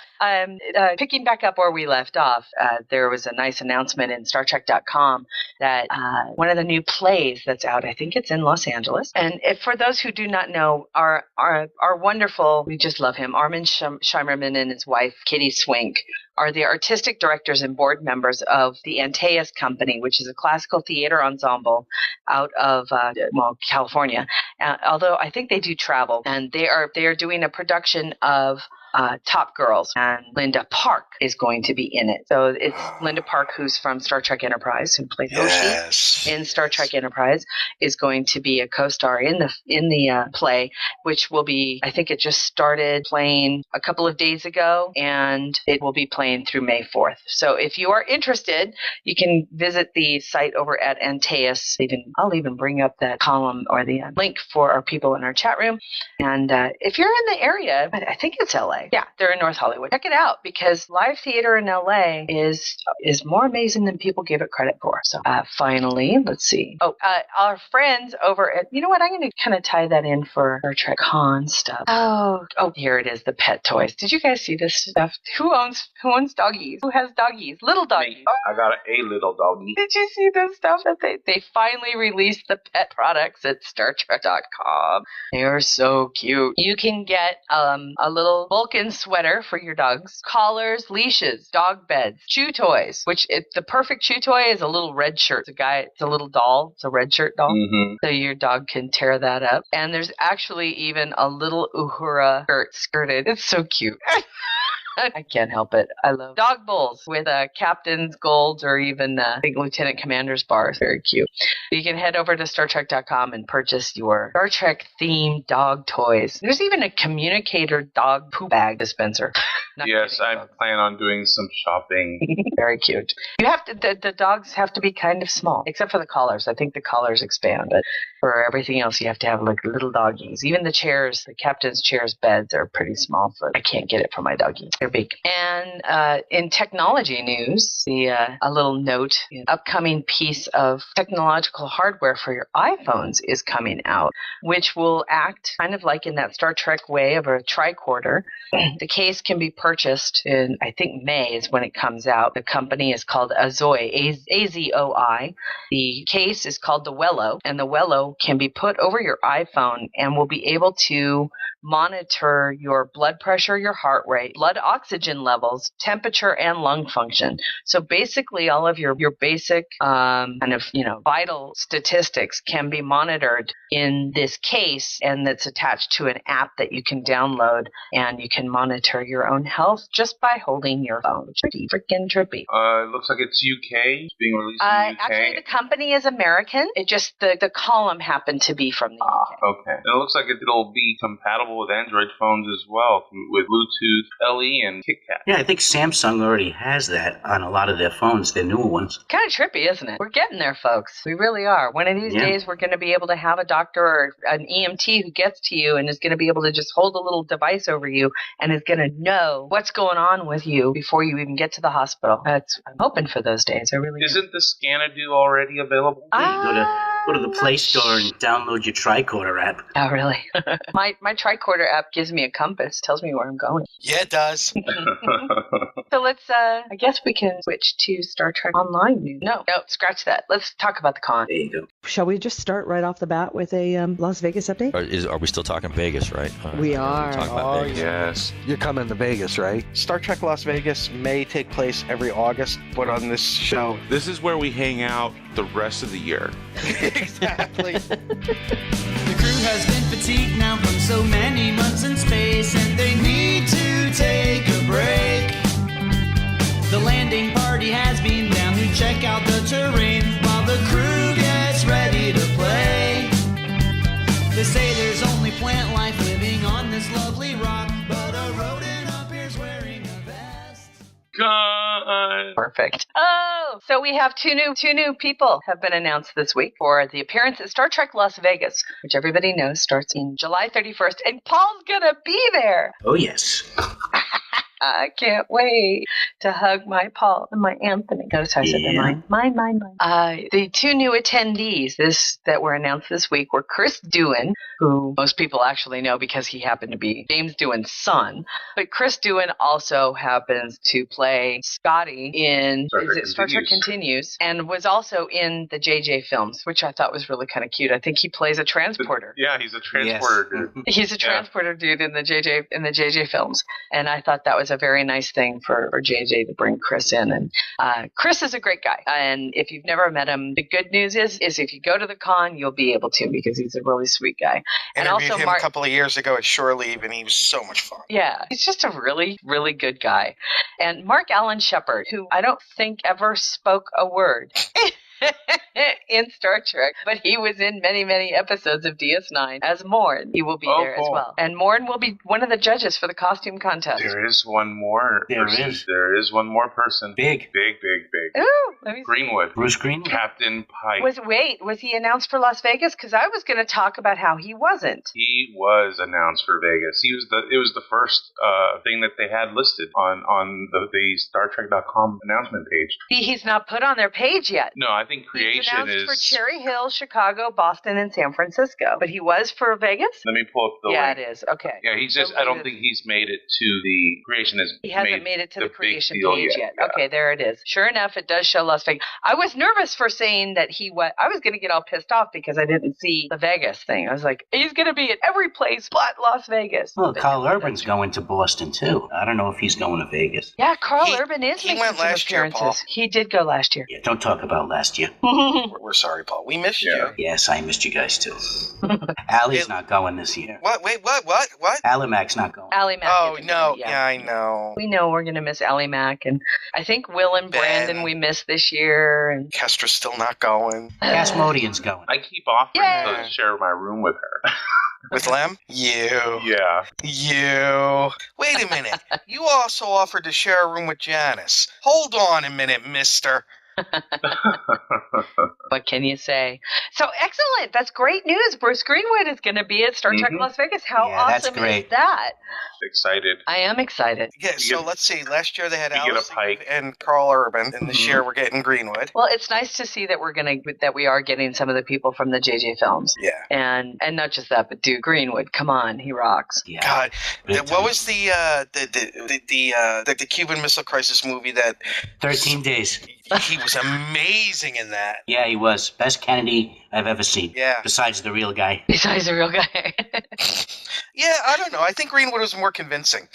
Picking back up where we left off, there was a nice announcement in StarTrek.com that one of the new plays that's out, I think it's in Los Angeles. And for those who do not know, our wonderful, we just love him, Armin Shimerman and his wife, Kitty Swink, are the artistic directors and board members of the Antaeus Company, which is a classical theater ensemble out of California. Although I think they do travel, and they are doing a production of Top Girls, and Linda Park is going to be in it. So it's Linda Park, who's from Star Trek Enterprise, who played Hoshi in Star Trek Enterprise, is going to be a co-star in the play, which will be, I think it just started playing a couple of days ago, and it will be playing through May 4th. So if you are interested, you can visit the site over at Antaeus. I'll even bring up that column or the link for our people in our chat room. And if you're in the area, I think it's LA. Yeah, they're in North Hollywood. Check it out, because live theater in LA is more amazing than people give it credit for. So finally, let's see. Our friends over at, you know what, I'm going to kind of tie that in for our Trek Con stuff. Oh, here it is, the pet toys. Did you guys see this stuff? Who owns doggies? Who has doggies? Little doggies. I got a little doggy. Did you see this stuff that they finally released the pet products at StarTrek.com? They are so cute. You can get a little Vulcan silken sweater for your dogs, collars, leashes, dog beds, chew toys, which the perfect chew toy is a little red shirt. It's a little doll. It's a red shirt doll. Mm-hmm. So your dog can tear that up. And there's actually even a little Uhura shirt skirted. It's so cute. I can't help it. I love dog bowls with captain's golds or even big lieutenant commander's bars. Very cute. You can head over to StarTrek.com and purchase your Star Trek themed dog toys. There's even a communicator dog poop bag dispenser. Yes, I plan on doing some shopping. Very cute. You have to. The dogs have to be kind of small, except for the collars. I think the collars expand, but for everything else, you have to have like little doggies. Even the chairs, the captain's chairs, beds are pretty small. So I can't get it for my doggie. They're big. And in technology news, a little note: an upcoming piece of technological hardware for your iPhones is coming out, which will act kind of like in that Star Trek way of a tricorder. The case can be purchased in, I think, May is when it comes out. The company is called Azoi, A-Z-O-I. The case is called the Wello, and the Wello can be put over your iPhone and will be able to monitor your blood pressure, your heart rate, blood oxygen levels, temperature, and lung function. So basically all of your basic vital statistics can be monitored in this case, and that's attached to an app that you can download, and you can monitor your own health just by holding your phone. Pretty freaking trippy. It looks like it's UK. It's being released in the UK. Actually, the company is American. It just, the column happened to be from the UK. Okay. And it looks like it'll be compatible with Android phones as well, with Bluetooth, LE, and KitKat. Yeah, I think Samsung already has that on a lot of their phones, their newer ones. Kind of trippy, isn't it? We're getting there, folks. We really are. One of these days, we're going to be able to have a doctor or an EMT who gets to you and is going to be able to just hold a little device over you and is going to know what's going on with you before you even get to the hospital. I'm hoping for those days. I really Isn't the Scanadu already available? Go to the Play Store and download your tricorder app. Oh, really? My tricorder app gives me a compass, tells me where I'm going. Yeah, it does. So let's, I guess we can switch to Star Trek Online news. No, scratch that. Let's talk about the con. There you go. Shall we just start right off the bat with a Las Vegas update? Are we still talking Vegas, right? We are. Talking about Vegas. Yes. You're coming to Vegas, right? Star Trek Las Vegas may take place every August, but on this show, This is where we hang out the rest of the year. exactly. The crew has been fatigued now from so many months in space, and they need to take a break. The landing party has been down to check out the terrain while the crew gets ready to play. They say there's only plant life living on this lovely rock, but a rodent up here's wearing a vest. God. Perfect. Oh, so we have two new people have been announced this week for the appearance at Star Trek Las Vegas, which everybody knows starts in July 31st, and Paul's gonna be there. Oh, yes. I can't wait to hug my Paul and my Anthony. Notice how I said they're mine. The two new attendees that were announced this week were Chris Doohan, who most people actually know because he happened to be James Doohan's son. But Chris Doohan also happens to play Scotty in Star Trek Continues, and was also in the JJ films, which I thought was really kind of cute. I think he plays a transporter. Yeah, he's a transporter dude. He's a transporter dude in the JJ films, and I thought that was a very nice thing for JJ to bring Chris in. And Chris is a great guy, and if you've never met him, the good news is if you go to the con, you'll be able to, because he's a really sweet guy. And Interviewed also him a couple of years ago at Shore Leave, and he was so much fun. Yeah, he's just a really, really good guy. And Mark Allen Shepard, who I don't think ever spoke a word in Star Trek, but he was in many, many episodes of DS9 as Morn. He will be there as well. And Morn will be one of the judges for the costume contest. There is one more person. There is one more person. Big. Ooh, let me see. Greenwood. Bruce Greenwood. Captain Pike. Was he announced for Las Vegas? Because I was going to talk about how he wasn't. He was announced for Vegas. It was the first thing that they had listed on the StarTrek.com announcement page. See, he's not put on their page yet. No, I I think Creation He's announced is for Cherry Hill, Chicago, Boston, and San Francisco. But he was for Vegas? Let me pull up the link. Yeah, it is. Okay. Yeah, he's just. I don't think he's made it to the Creation. He hasn't made it to the Creation deal page yet. Yeah. Okay, there it is. Sure enough, it does show Las Vegas. I was nervous for saying that I was going to get all pissed off because I didn't see the Vegas thing. I was like, he's going to be at every place but Las Vegas. Well, Carl Urban's going to Boston, too. I don't know if he's going to Vegas. Yeah, Carl Urban is making went some last year, appearances. Paul. He did go last year. Yeah, don't talk about last year. We're sorry, Paul. We missed you. Yes, I missed you guys, too. Allie's not going this year. What? Wait, what? Allie Mac's not going. Allie Mac. Oh, no. Yeah, I know. We know we're going to miss Allie Mac. And I think Will and Brandon we missed this year. And Kestra's still not going. Casmodian's going. I keep offering to share my room with her. With Lem? You. Yeah. You. Wait a minute. You also offered to share a room with Janice. Hold on a minute, mister. What can you say? So excellent. That's great news. Bruce Greenwood is going to be at Star Trek Las Vegas. How that's awesome great. is that? Excited. I am excited. Yeah, so let's see. Last year they had Ellison and Carl Urban, and this year we're getting Greenwood. Well, it's nice to see that we are getting some of the people from the JJ films. Yeah. And not just that, but Duke Greenwood. Come on, he rocks. Yeah. God, what was the Cuban Missile Crisis movie that 13 Days. He was amazing in that. Yeah, he was. Best Kennedy I've ever seen. Yeah. Besides the real guy. Besides the real guy. Yeah, I don't know. I think Greenwood was more convincing.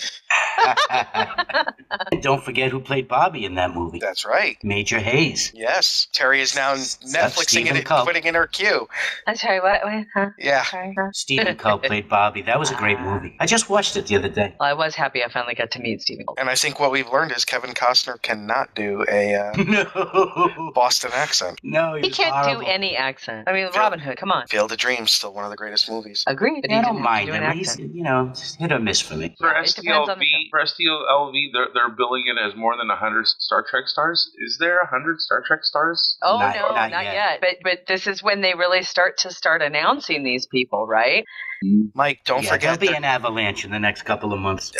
And don't forget who played Bobby in that movie. That's right. Major Hayes. Yes. Terry is now Netflixing Stephen it Culp. and putting in her queue. I'm sorry, what? Wait, huh? Yeah. Sorry, huh? Stephen Culp played Bobby. That was a great movie. I just watched it the other day. Well, I was happy I finally got to meet Stephen Culp. And I think what we've learned is Kevin Costner cannot do a Boston accent. No, he can't do any accent. I mean, Robin Hood, come on. Field of Dreams, still one of the greatest movies. Agreed. I don't mind him. He's, hit or miss for me. For STLV, they're billing it as more than 100 Star Trek stars. Is there 100 Star Trek stars? Oh, not yet. But this is when they really start announcing these people, right? Mike, don't forget. There'll be an avalanche in the next couple of months.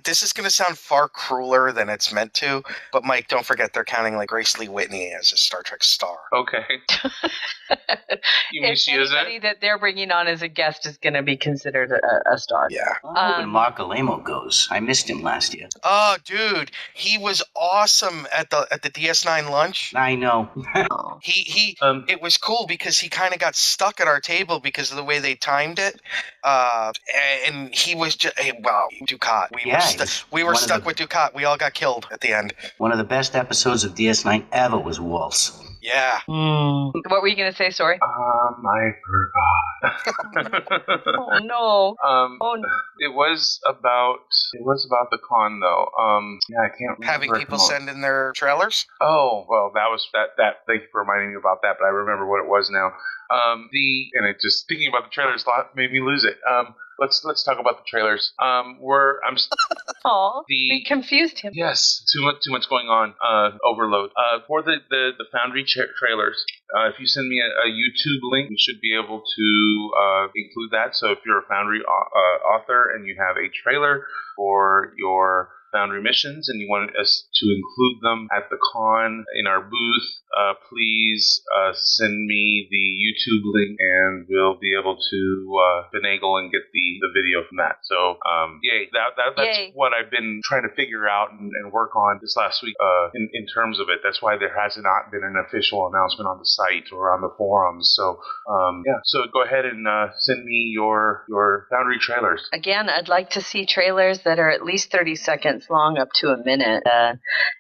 This is going to sound far crueler than it's meant to, but Mike, don't forget they're counting like Grace Lee Whitney as a Star Trek star. Okay. You mean she isn't? Anybody that they're bringing on as a guest is going to be considered a star. Yeah. When Mark Alamo goes. I missed him last year. Oh, dude, he was awesome at the DS9 lunch. I know. It was cool because he kind of got stuck at our table because of the way they timed it, and he was just Ducat. We were stuck with Ducat. We all got killed at the end. One of the best episodes of DS9 ever was Waltz. Yeah. What were you going to say? Sorry. I forgot. Oh no. It was about the con though. Yeah, I can't remember. Having people send in their trailers. Oh well, that was that. Thank you for reminding me about that. But I remember what it was now. Thinking about the trailers made me lose it. Let's talk about the trailers. We confused him. Yes, too much going on. Overload. For the Foundry trailers, if you send me a YouTube link, we should be able to include that. So if you're a Foundry author and you have a trailer for your Foundry missions and you want us to include them at the con in our booth, please send me the YouTube link and we'll be able to finagle and get the video from that. So yay. That's what I've been trying to figure out and work on this last week in terms of it. That's why there has not been an official announcement on the site or on the forums. So so go ahead and send me your Foundry trailers. Again, I'd like to see trailers that are at least 30 seconds long, up to a minute.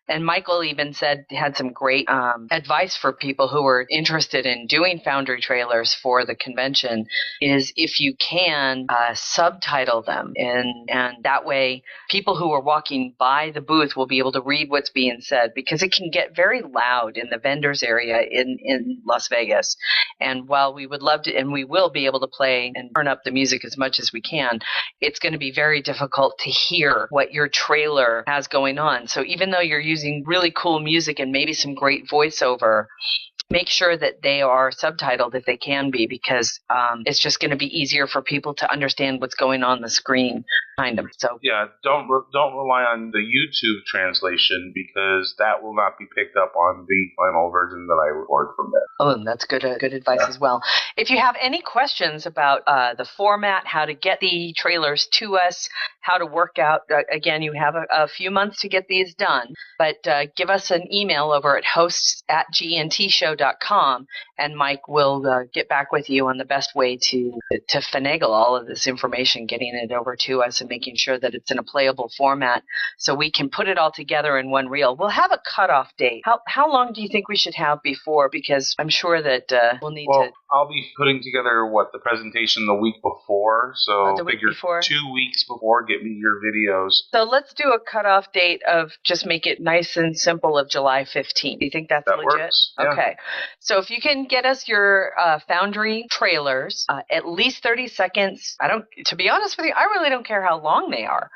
And Michael even had some great advice for people who are interested in doing Foundry trailers for the convention is if you can subtitle them, and that way people who are walking by the booth will be able to read what's being said, because it can get very loud in the vendors area in Las Vegas. And while we would love to, and we will be able to play and turn up the music as much as we can, it's going to be very difficult to hear what your trailer has going on. So even though you're using really cool music and maybe some great voiceover, make sure that they are subtitled if they can be, because it's just going to be easier for people to understand what's going on the screen behind them. So yeah, don't rely on the YouTube translation because that will not be picked up on the final version that I record from there. Oh, and that's good advice as well. If you have any questions about the format, how to get the trailers to us, how to work out, again, you have a few months to get these done, but give us an email over at hosts@gntshow.com, and Mike will get back with you on the best way to finagle all of this information, getting it over to us and making sure that it's in a playable format so we can put it all together in one reel. We'll have a cutoff date. How long do you think we should have before? Because I'm sure that we'll need to... I'll be putting together, the presentation the week before, so figure 2 weeks before, get me your videos. So let's do a cutoff date of just make it nice and simple of July 15th. Do you think that's legit? Works. Yeah. Okay. So if you can get us your Foundry trailers, at least 30 seconds. To be honest with you, I really don't care how long they are.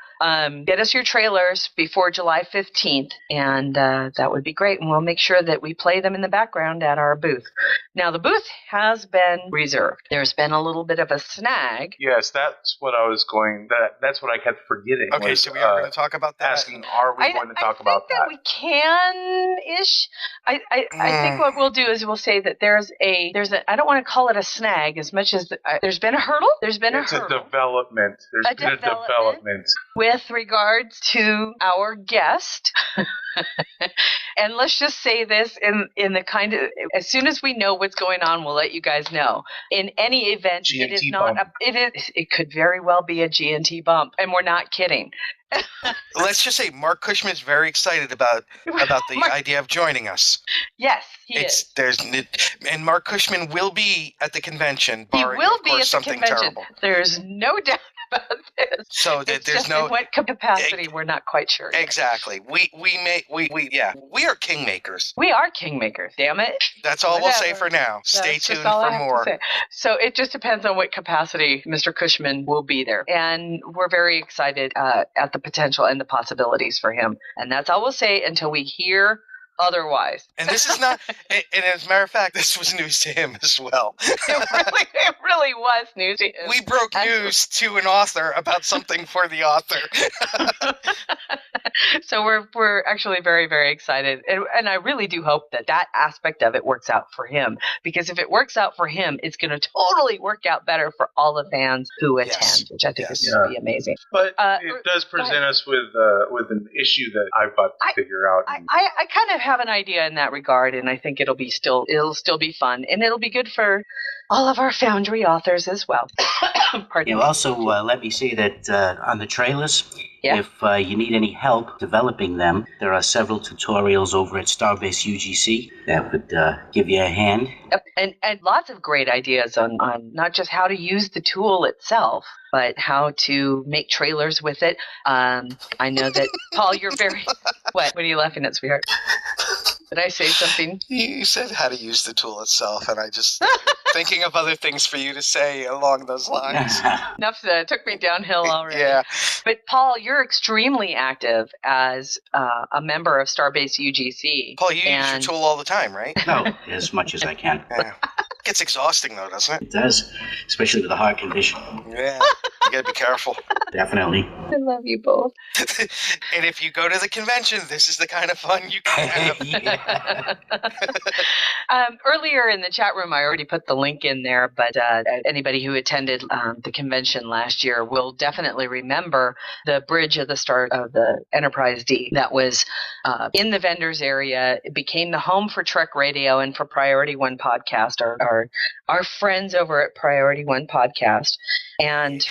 Get us your trailers before July 15th, and that would be great. And we'll make sure that we play them in the background at our booth. Now, the booth has been reserved. There's been a little bit of a snag. Yes, that's what I was going. That's what I kept forgetting. Okay, so we are going to talk about that. Asking, are we going to talk about that? I think that we can-ish. I think what we'll do is we'll say that there's a. I don't want to call it a snag as much as there's been a hurdle. It's a development. There's been a development with regards to our guest. And let's just say this in the kind of, as soon as we know what's going on, we'll let you guys know. In any event, G&T it is not bump. It could very well be a G&T bump, and we're not kidding. Let's just say Mark Cushman's very excited about the idea of joining us. Yes, he is. And Mark Cushman will be at the convention. He will be at the something convention. Terrible. There's no doubt about this. So it's there's just in what capacity we're not quite sure yet. Exactly. We are kingmakers. We are kingmakers. Damn it. That's all we'll say for now. Stay tuned for more. So it just depends on what capacity Mr. Cushman will be there, and we're very excited at the potential and the possibilities for him. And that's all we'll say until we hear otherwise. And this is not, and as a matter of fact, this was news to him as well. It really was news to him. We broke news to an author about something for the author. So we're actually very, very excited. And I really do hope that aspect of it works out for him. Because if it works out for him, it's going to totally work out better for all the fans who attend, which I think is going to be amazing. But it does present us with an issue that I've got to figure out. I kind of have an idea in that regard, and I think it'll still be fun, and it'll be good for all of our Foundry authors as well. Pardon me. Also, let me say that on the trailers, if you need any help developing them, there are several tutorials over at Starbase UGC that would give you a hand. And lots of great ideas on not just how to use the tool itself, but how to make trailers with it. I know that, Paul, you're very... What are you laughing at, sweetheart? Did I say something? You said how to use the tool itself, and I just thinking of other things for you to say along those lines. Enough said. It took me downhill already. Yeah. But Paul, you're extremely active as a member of Starbase UGC. Paul, you use your tool all the time, right? No, as much as I can. Yeah. It gets exhausting, though, doesn't it? It does, especially with a heart condition. Yeah, you gotta be careful. Definitely. I love you both. And if you go to the convention, this is the kind of fun you can have. Earlier in the chat room, I already put the link in there, but anybody who attended the convention last year will definitely remember the bridge of the start of the Enterprise D that was in the vendors area. It became the home for Trek Radio and for Priority One Podcast, our friends over at Priority One Podcast. And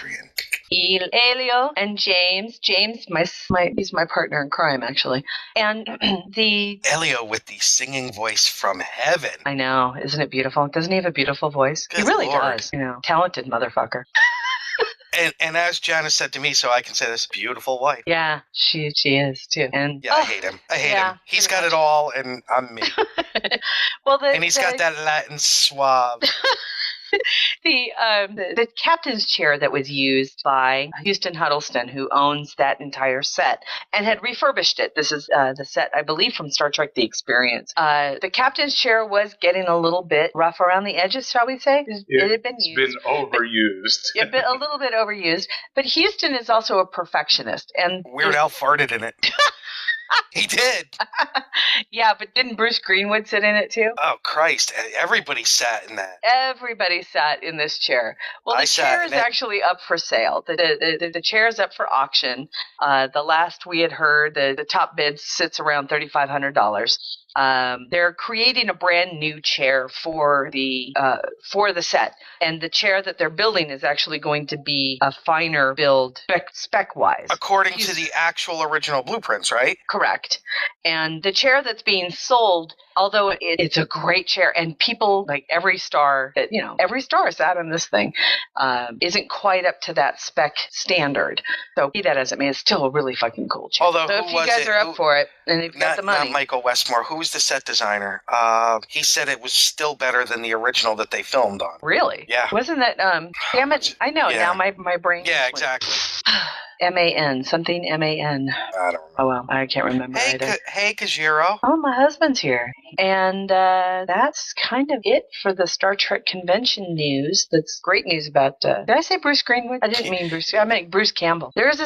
Elio and James, he's my partner in crime, actually. And Elio with the singing voice from heaven. I know, isn't it beautiful? Doesn't he have a beautiful voice? Good he really Lord. does. Talented motherfucker. And as Janice said to me, so I can say this, beautiful wife. Yeah, she is too. And I hate him. I hate him. He's got it all, and I'm me. Well, and he's got that Latin suave. The captain's chair that was used by Houston Huddleston, who owns that entire set and had refurbished it. This is the set, I believe, from Star Trek: The Experience. The captain's chair was getting a little bit rough around the edges, shall we say? It had been used. It's been overused. A little bit overused. But Houston is also a perfectionist. And Weird Al farted in it. He did. Yeah, but didn't Bruce Greenwood sit in it too? Oh, Christ. Everybody sat in that. Everybody sat in this chair. Well, the chair is actually up for sale. The chair is up for auction. The last we had heard, the top bid sits around $3,500. They're creating a brand new chair for the set, and the chair that they're building is actually going to be a finer build spec wise, according to the actual original blueprints, right? Correct. And the chair that's being sold, although it's a great chair, and people, like every star sat on this thing, isn't quite up to that spec standard. So be that as it may, it's still a really fucking cool chair. Although, so if you guys are up for it, and if you've got the money. Not Michael Westmore. Who was the set designer? He said it was still better than the original that they filmed on. Really? Yeah. Wasn't that, damn it, I know, now my brain. Yeah, exactly. M-A-N, something M-A-N. I don't know. Oh, well, I can't remember either. Hey, Kajiro. Oh, my husband's here. And that's kind of it for the Star Trek convention news. That's great news about, did I say Bruce Greenwood? I didn't mean Bruce. I meant Bruce Campbell. There is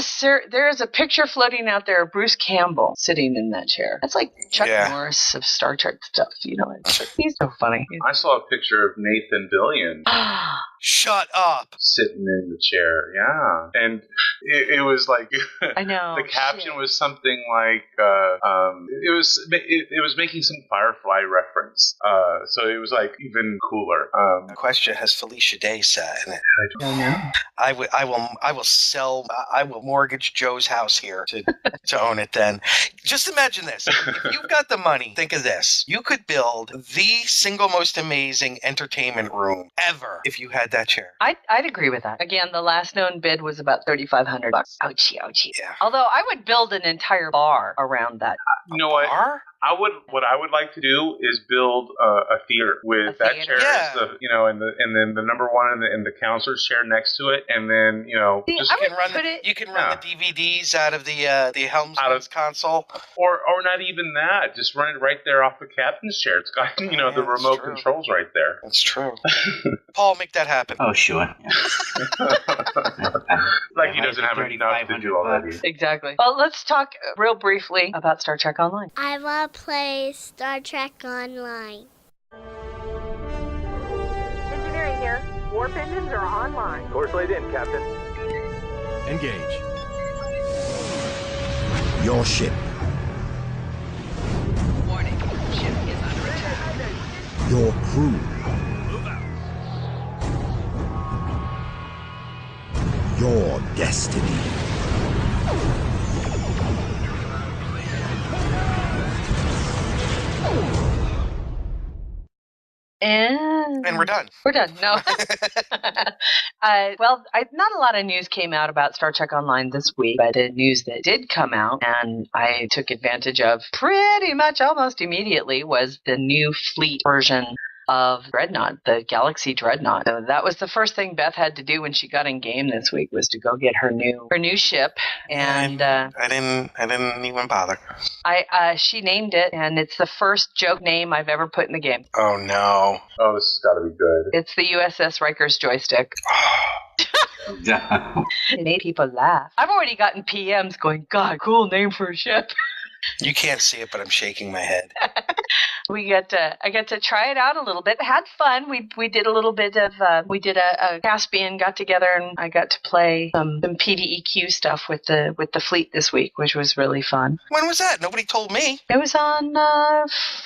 a picture floating out there of Bruce Campbell sitting in that chair. That's like Chuck Norris of Star Trek stuff, you know. He's so funny. I saw a picture of Nathan Fillion. Shut up. Sitting in the chair, yeah. And it was like, I know. The caption was something like, it was making some Firefly reference. So it was like even cooler. The question, has Felicia Day sat in it? I don't know. I will mortgage Joe's house here to own it then. Just imagine this. If you've got the money, think of this. You could build the single most amazing entertainment room ever if you had that chair. I'd agree with that. Again, the last known bid was about $3,500. Ouchie, ouchie. Yeah. Although I would build an entire bar around that. You know what? What I would like to do is build a theater with that chair, and then the number one and the counselor's chair next to it, and then you can run the DVDs out of the Helmsman's console, or not even that. Just run it right there off the captain's chair. It's got the remote controls right there. That's true. Paul, make that happen. Oh, sure. Like he doesn't have enough to do already. Exactly. Well, let's talk real briefly about Star Trek Online. I want to play Star Trek Online. Engineering here. Warp engines are online. Course laid in, Captain. Engage. Your ship. Warning. Ship is under attack. Your crew. Move out. Your destiny. And we're done. We're done. No. Not a lot of news came out about Star Trek Online this week, but the news that did come out, and I took advantage of pretty much almost immediately, was the new fleet version of Dreadnought, the Galaxy Dreadnought. So that was the first thing Beth had to do when she got in game this week, was to go get her new ship. And I didn't even bother. She named it, and it's the first joke name I've ever put in the game. Oh no! Oh, this has got to be good. It's the USS Riker's joystick. It made people laugh. I've already gotten PMs going, God, cool name for a ship. You can't see it, but I'm shaking my head. I got to try it out a little bit. Had fun. We did a little bit of a Caspian got together, and I got to play some PDEQ stuff with the fleet this week, which was really fun. When was that? Nobody told me. It was on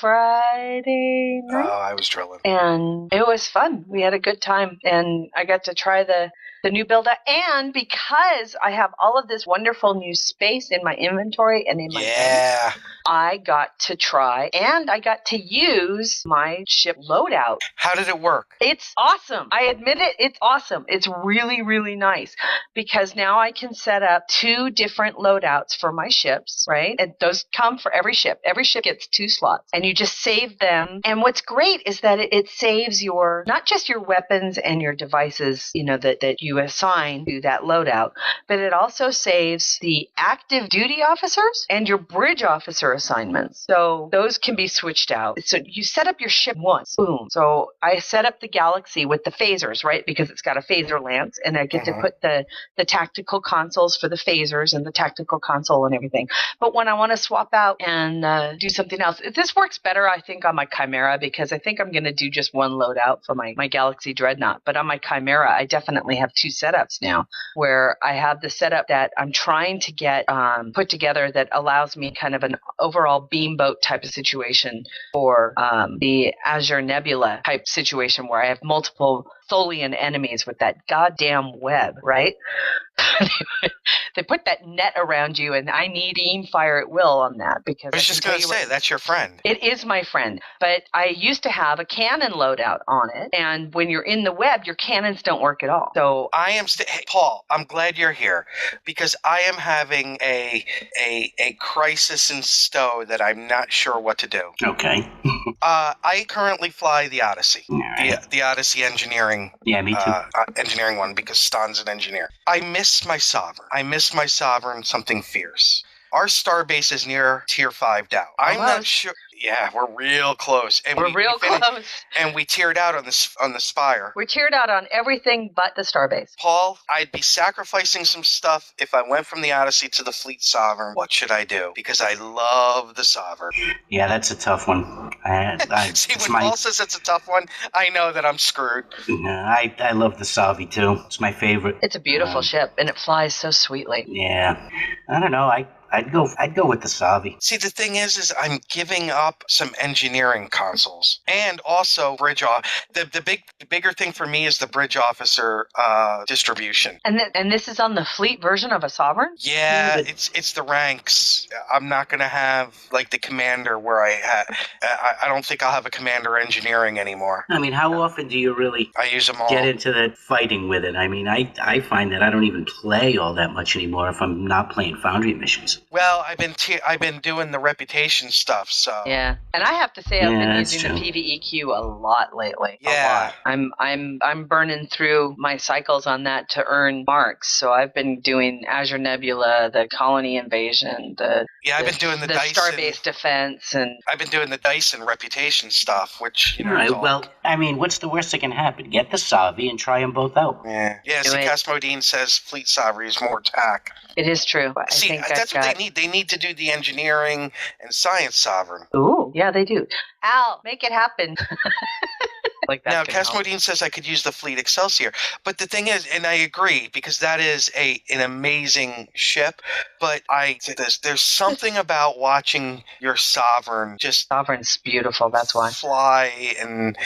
Friday night. Oh, I was drilling. And it was fun. We had a good time, and I got to try the the new build out. And because I have all of this wonderful new space in my inventory and in my bank, I got to try and I got to use my ship loadout. How did it work? It's awesome. I admit it. It's awesome. It's really, really nice because now I can set up 2 different loadouts for my ships, right? And those come for every ship. Every ship gets 2 slots and you just save them. And what's great is that it saves your, not just your weapons and your devices, that you assign to that loadout, but it also saves the active duty officers and your bridge officer assignments. So those can be switched out. So you set up your ship once, boom. So I set up the Galaxy with the phasers, right? Because it's got a phaser lance and I get to put the tactical consoles for the phasers and the tactical console and everything. But when I want to swap out and do something else, this works better, I think, on my Chimera because I think I'm going to do just one loadout for my Galaxy Dreadnought. But on my Chimera, I definitely have 2 setups now where I have the setup that I'm trying to get put together that allows me kind of an overall beamboat type of situation for the Azure Nebula type situation where I have multiple Tholian enemies with that goddamn web, right? They put that net around you, and I need aim fire at will on that because I was just going to say, that's your friend. It is my friend, but I used to have a cannon loadout on it, and when you're in the web, your cannons don't work at all. So I am hey, Paul, I'm glad you're here because I am having a crisis in stow that I'm not sure what to do. Okay. I currently fly the Odyssey, right. the Odyssey engineering. Yeah, me too. Engineering one because Stan's an engineer. I miss my Sovereign. Something fierce. Our starbase is near Tier 5 down. I'm not sure. Yeah, we're real close. And we're real close. And we tiered out on the Spire. We tiered out on everything but the starbase. Paul, I'd be sacrificing some stuff if I went from the Odyssey to the Fleet Sovereign. What should I do? Because I love the Sovereign. Yeah, that's a tough one. See, when Paul says it's a tough one, I know that I'm screwed. I love the Savi too. It's my favorite. It's a beautiful ship, and it flies so sweetly. Yeah. I don't know. I'd go with the Savi. See, the thing is I'm giving up some engineering consoles and also bridge off. The bigger thing for me is the bridge officer distribution. And this is on the fleet version of a Sovereign? Yeah, it's the ranks. I'm not going to have like the commander where I don't think I'll have a commander engineering anymore. I mean, how often do you really I use them all. Get into the fighting with it? I mean, I find that I don't even play all that much anymore if I'm not playing Foundry missions. Well, I've been doing the reputation stuff, so yeah. And I have to say, I've been using the PvEQ a lot lately. Yeah, a lot. I'm burning through my cycles on that to earn marks. So I've been doing Azure Nebula, the Colony Invasion, I've been doing the Dyson Starbase Defense, and I've been doing the Dyson reputation stuff, which all right. Well, I mean, what's the worst that can happen? Get the Savi and try them both out. Yeah. See, Casmodine says Fleet Savi is more tack. It is true. See, that's what they need. They need to do the engineering and science Sovereign. Ooh, yeah, they do. Al, make it happen. Like that. Now, Casmodine says I could use the Fleet Excelsior, but the thing is, and I agree because that is an amazing ship. But there's something about watching your Sovereign Sovereign's beautiful. That's why fly and.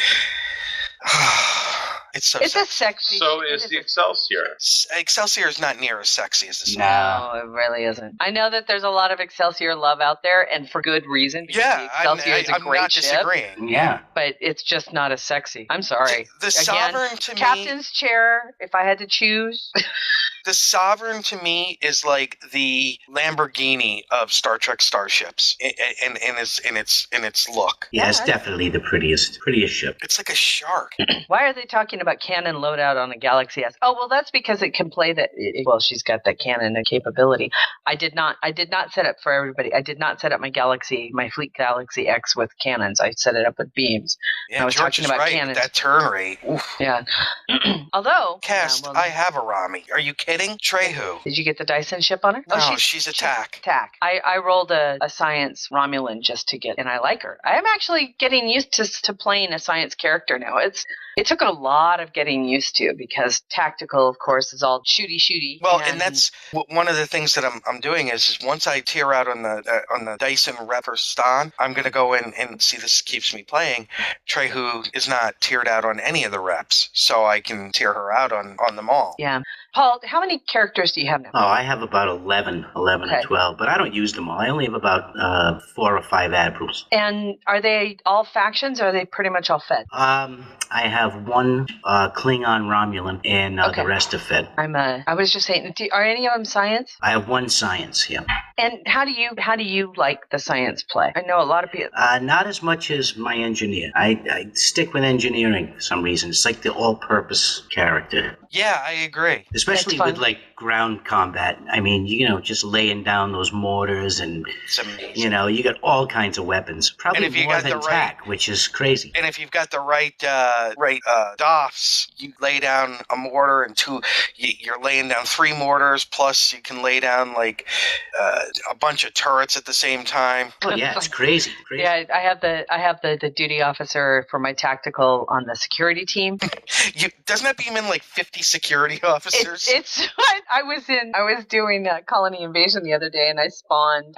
It's a sexy. So is the Excelsior. Excelsior is not near as sexy as the No, it really isn't. I know that there's a lot of Excelsior love out there, and for good reason. Because the Excelsior is a great not ship, disagreeing. Yeah, but it's just not as sexy. I'm sorry. The Sovereign to me, Captain's chair. If I had to choose. The Sovereign to me is like the Lamborghini of Star Trek starships in its look. Yeah, it's definitely the prettiest ship. It's like a shark. Why are they talking about cannon loadout on a Galaxy S? Oh, well, that's because it can play that. Well, she's got that cannon capability. I did not set up for everybody. I did not set up my Fleet Galaxy X with cannons. I set it up with beams. Yeah, I was George talking is about right. cannons. That turn rate. Oof. Yeah. Although, I have a Rami. Are you kidding? Trehu. Did you get the Dyson ship on her? No, she's attack. I rolled a science Romulan just to get, and I like her. I'm actually getting used to playing a science character now. It took a lot lot of getting used to because tactical, of course, is all shooty. Well, and that's one of the things that I'm doing is once I tear out on the Dyson rep for Stan, I'm going to go in and see, this keeps me playing. Trehu is not tiered out on any of the reps, so I can tear her out on them all. Yeah. Paul, how many characters do you have now? Oh, I have about 11 Okay. or 12, but I don't use them all. I only have about 4 or 5 admirals. And are they all factions, or are they pretty much all Fed? I have one Klingon Romulan, and the rest are Fed. I was just saying, are any of them science? I have one science, yeah. And how do you like the science play? I know a lot of people. Not as much as my engineer. I stick with engineering for some reason. It's like the all-purpose character. Yeah, I agree. Especially with like ground combat. I mean, just laying down those mortars, and you got all kinds of weapons. Probably and if you more got than the TAC, which is crazy. And if you've got the right DOFs, you lay down a mortar and you're laying down 3 mortars, plus you can lay down like a bunch of turrets at the same time. Oh yeah, it's crazy. Yeah, I have the duty officer for my tactical on the security team. Doesn't that beam in like 50 security officers? I was doing colony invasion the other day, and I spawned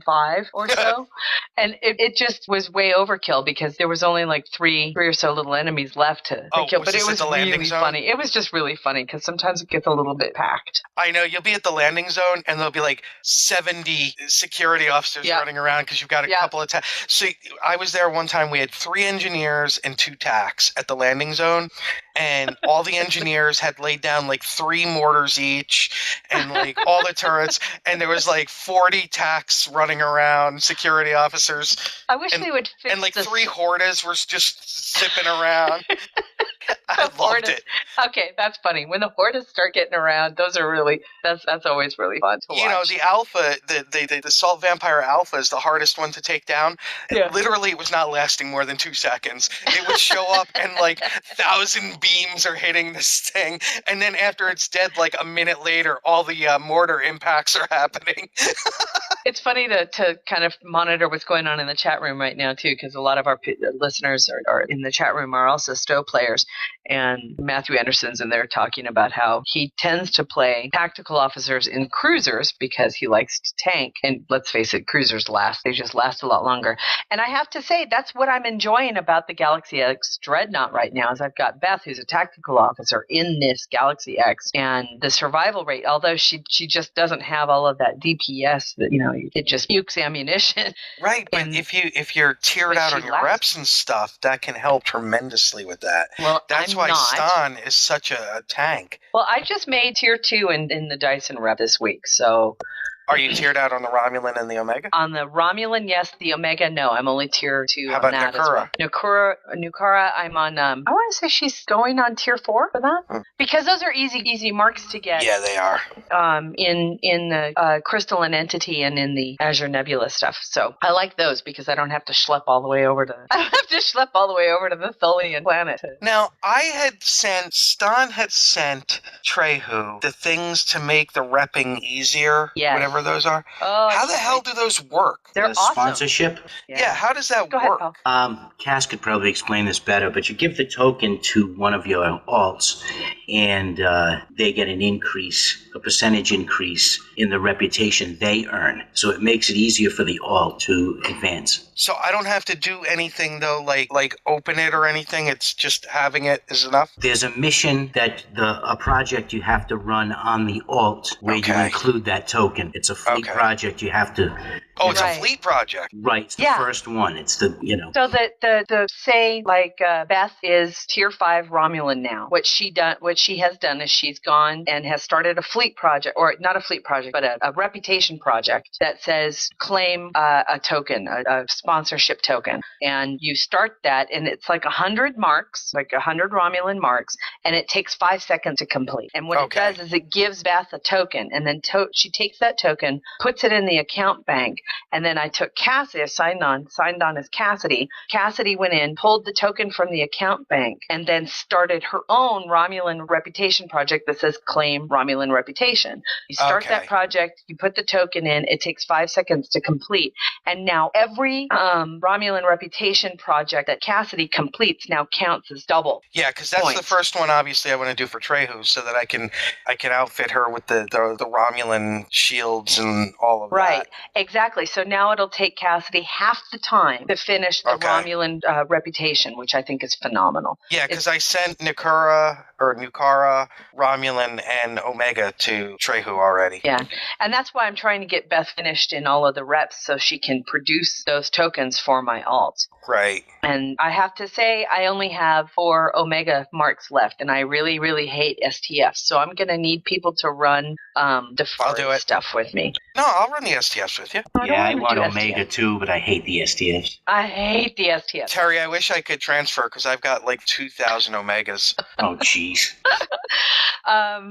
5 or so, and it just was way overkill because there was only like three or so little enemies left to kill. But it was really funny. It was just really funny because sometimes it gets a little bit packed. I know, you'll be at the landing zone and there'll be like 70 security officers running around because you've got a couple of TACs. So I was there one time. We had 3 engineers and 2 TACs at the landing zone, and all the engineers had laid down like 3 mortars each and like all the turrets, and there was like 40 TACs running around, security officers. I wish they would fix and like 3 Hortas were just zipping around. I loved it. Okay, that's funny. When the Hortas start getting around, those are really that's always really fun to watch. The Alpha, the Assault Vampire Alpha is the hardest one to take down. Yeah. Literally, it was not lasting more than 2 seconds. It would show up and like 1,000 beams are hitting this thing, and then after it's dead, like a minute later, all the mortar impacts are happening. It's funny to kind of monitor what's going on in the chat room right now too, because a lot of our listeners are in the chat room are also STO players, and Matthew Anderson's in there talking about how he tends to play tactical officers in cruisers because he likes to tank. And let's face it, cruisers they just last a lot longer. And I have to say, that's what I'm enjoying about the Galaxy X Dreadnought right now, is I've got Beth, who's a tactical officer in this Galaxy X, and the survival rate, although she just doesn't have all of that DPS that, it just pukes ammunition. Right, but if you're tiered out on your reps and stuff, that can help tremendously with that. Well, that's why Stan is such a tank. Well, I just made tier 2 in the Dyson rep this week, so. Are you tiered out on the Romulan and the Omega? On the Romulan, yes. The Omega, no. I'm only tier 2 How on about that Nukura? as well. Nukura, I'm on, I want to say she's going on tier 4 for that. Because those are easy marks to get. Yeah, they are. In the Crystal and Entity and in the Azure Nebula stuff. So I like those because I don't have to schlep all the way over to the Fillion planet. Now, Stan had sent Trehu the things to make the repping easier, whatever those are. Oh, how the hell do those work? They're awesome. Sponsorship? Yeah, how does that work? Cass could probably explain this better, but you give the token to one of your alts, and they get a percentage increase in the reputation they earn. So it makes it easier for the alt to advance. So I don't have to do anything, though, like open it or anything? It's just having it is enough? There's a mission a project you have to run on the alt where you include that token. It's a fleet project you have to... Oh, it's a fleet project. Right, it's the first one. It's the, So the say, like, Beth is tier 5 Romulan now. What she has done is she's gone and has started a fleet project, or not a fleet project, but a reputation project that says claim a token, a sponsorship token. And you start that, and it's like 100 marks, like 100 Romulan marks, and it takes 5 seconds to complete. And what it does is it gives Beth a token, and then she takes that token, puts it in the account bank, And then I took Cassidy, signed on as Cassidy. Cassidy went in, pulled the token from the account bank, and then started her own Romulan reputation project that says claim Romulan reputation. You start that project, you put the token in, it takes 5 seconds to complete. And now every Romulan reputation project that Cassidy completes now counts as double. Yeah, because that's the first one, obviously, I want to do for Trehu, so that I can outfit her with the Romulan shields and all of that. Right, exactly. So now it'll take Cassidy half the time to finish the Romulan reputation, which I think is phenomenal. Yeah, because I sent Nukara, Romulan, and Omega to Trehu already. Yeah, and that's why I'm trying to get Beth finished in all of the reps so she can produce those tokens for my alts. Right. And I have to say, I only have 4 Omega marks left, and I really, really hate STFs. So I'm going to need people to run the stuff with me. No, I'll run the STFs with you. Yeah, I want Omega too, but I hate the STFs. I hate the STFs. Terry, I wish I could transfer because I've got like 2,000 Omegas. Oh, jeez.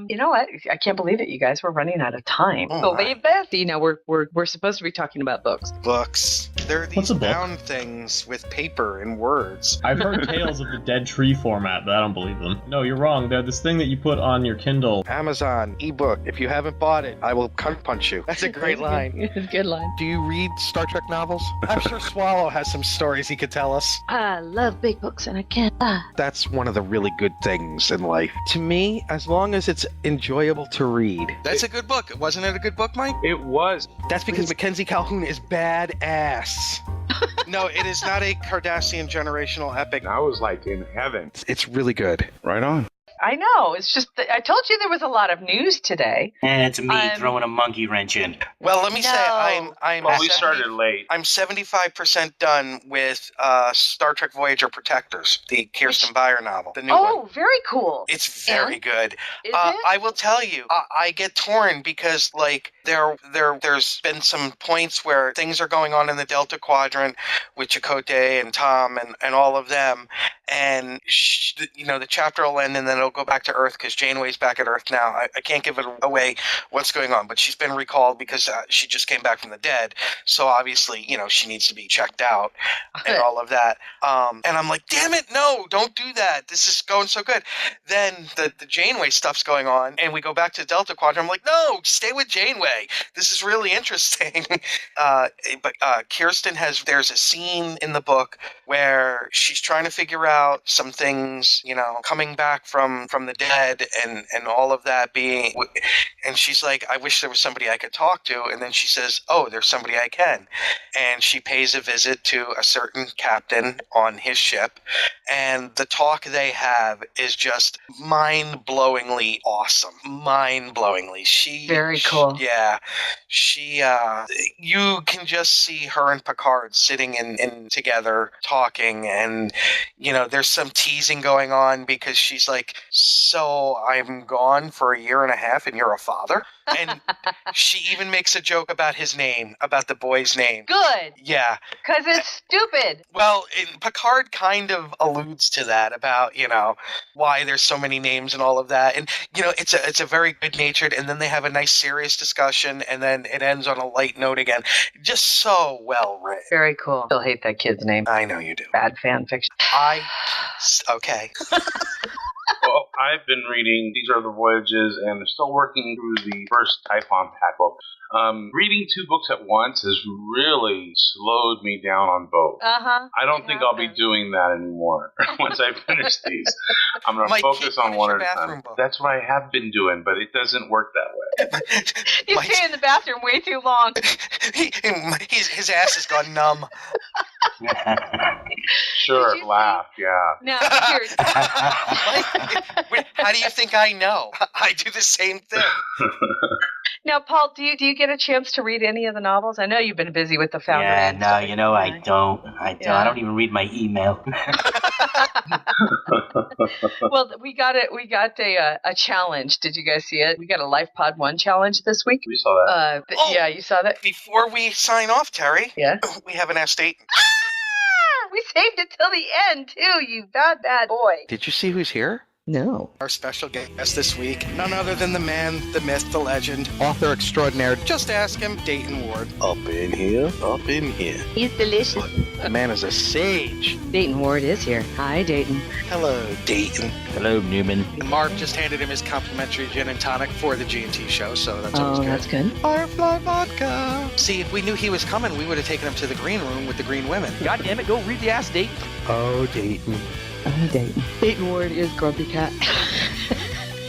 You know what? I can't believe it, you guys. We're running out of time. Believe this? You know, we're supposed to be talking about books. Books. They're these bound things with paper and words. I've heard tales of the dead tree format, but I don't believe them. No, you're wrong. They're this thing that you put on your Kindle. Amazon, ebook. If you haven't bought it, I will cunt punch you. That's a great line. Good line. Do you read Star Trek novels? I'm sure Swallow has some stories he could tell us. I love big books and I can't lie. That's one of the really good things in life. To me, as long as it's enjoyable to read. That's a good book. Wasn't it a good book, Mike? It was. That's because Mackenzie Calhoun is badass. No, it is not a Cardassian generational epic. I was like in heaven. It's really good. Right on. I know. It's just that I told you there was a lot of news today. And it's me throwing a monkey wrench in. Well, let me say, I'm well, we started late. I'm 75% done with Star Trek Voyager Protectors, the Kirsten Beyer novel, the new one. Oh, very cool. It's very good. Is it? I will tell you, I get torn because like there's been some points where things are going on in the Delta Quadrant with Chakotay and Tom and all of them, and the chapter will end and then it'll go back to Earth because Janeway's back at Earth now. I can't give it away what's going on, but she's been recalled because she just came back from the dead. So obviously, she needs to be checked out and all of that. And I'm like, damn it, no, don't do that. This is going so good. Then the Janeway stuff's going on, and we go back to Delta Quadrant. I'm like, no, stay with Janeway. This is really interesting. But Kirsten there's a scene in the book where she's trying to figure out some things, coming back from the dead and all of that being, and she's like, I wish there was somebody I could talk to. And then she says, oh, there's somebody I can. And she pays a visit to a certain captain on his ship. And the talk they have is just mind-blowingly awesome. Mind-blowingly. Very cool. You can just see her and Picard sitting in together talking, and there's some teasing going on because she's like, so I'm gone for 1.5 years and you're a father? And she even makes a joke about his name, about the boy's name. Good. Yeah. Because it's stupid. Well, Picard kind of alludes to that about, why there's so many names and all of that. And, it's a very good-natured, and then they have a nice serious discussion, and then it ends on a light note again. Just so well written. Very cool. Still hate that kid's name. I know you do. Bad fan fiction. Okay. Well, I've been reading These Are the Voyages, and I'm still working through the first Typhon Pack book. Reading 2 books at once has really slowed me down on both. I don't think I'll be doing that anymore once I finish these. I'm going to focus on one at a time. That's what I have been doing, but it doesn't work that way. You stay in the bathroom way too long. His ass has gone numb. Sure, laugh, yeah. No, how do you think I know? I do the same thing. Now, Paul, do you get a chance to read any of the novels? I know you've been busy with the Foundry. Yeah, no, I don't. I don't even read my email. Well, we got a challenge. Did you guys see it? We got a Life Pod 1 challenge this week. We saw that. Yeah, you saw that? Before we sign off, Terry, we have an S8. We saved it till the end, too, you bad boy. Did you see who's here? No. Our special guest this week, none other than the man, the myth, the legend, Author extraordinaire. just ask him, Dayton Ward. Up in here, up in here. He's delicious. The man is a sage. Dayton Ward is here. Hi, Dayton. Hello, Dayton. Hello, Newman. Mark just handed him his complimentary gin and tonic for the G&T show, so that's always Oh, good. that's good. Firefly vodka. See, if we knew he was coming, we would have taken him to the green room with the green women. God damn it, go read the ass date. Oh, Dayton. Oh, Dayton. Dayton Ward is Grumpy Cat.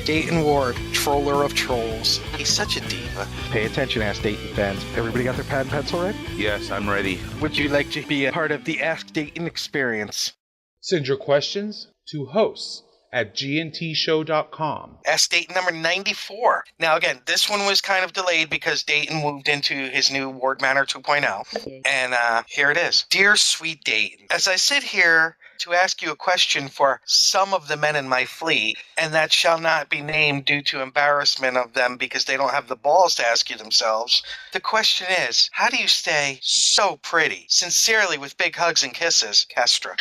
Dayton Ward, troller of trolls. He's such a diva. Pay attention, ass Dayton fans. Everybody got their pad and pencil ready? Yes, I'm ready. Would you like to be a part of the Ask Dayton experience? Send your questions to hosts@gntshow.com. Ask Dayton number 94. Now, again, this one was kind of delayed because Dayton moved into his new Ward Manor 2.0. And here it is. Dear sweet Dayton, as I sit here to ask you a question for some of the men in my fleet, and that shall not be named due to embarrassment of them because they don't have the balls to ask you themselves. The question is, how do you stay so pretty? Sincerely, with big hugs and kisses, Kestra.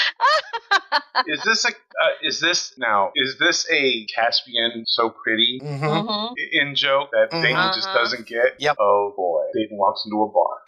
Is this a Caspian so pretty in joke that Dayton just doesn't get? Yep. Oh boy. Dayton walks into a bar.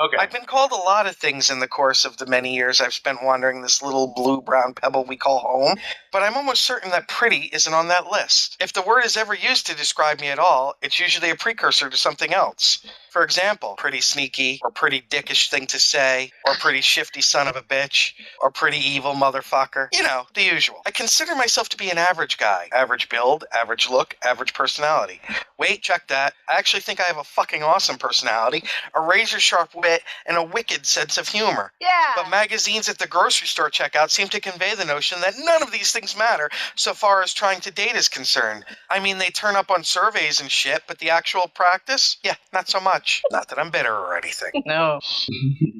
Okay. I've been called a lot of things in the course of the many years I've spent wandering this little blue-brown pebble we call home, but I'm almost certain that pretty isn't on that list. If the word is ever used to describe me at all, it's usually a precursor to something else. For example, pretty sneaky, or pretty dickish thing to say, or pretty shifty son of a bitch, or pretty evil motherfucker. You know, the usual. I consider myself to be an average guy. Average build, average look, average personality. Wait, check that. I actually think I have a fucking awesome personality, a razor-sharp wit, and a wicked sense of humor. Yeah. But magazines at the grocery store checkout seem to convey the notion that none of these things matter so far as trying to date is concerned. I mean, they turn up on surveys and shit, but the actual practice? Yeah, not so much. Not that I'm bitter or anything. No.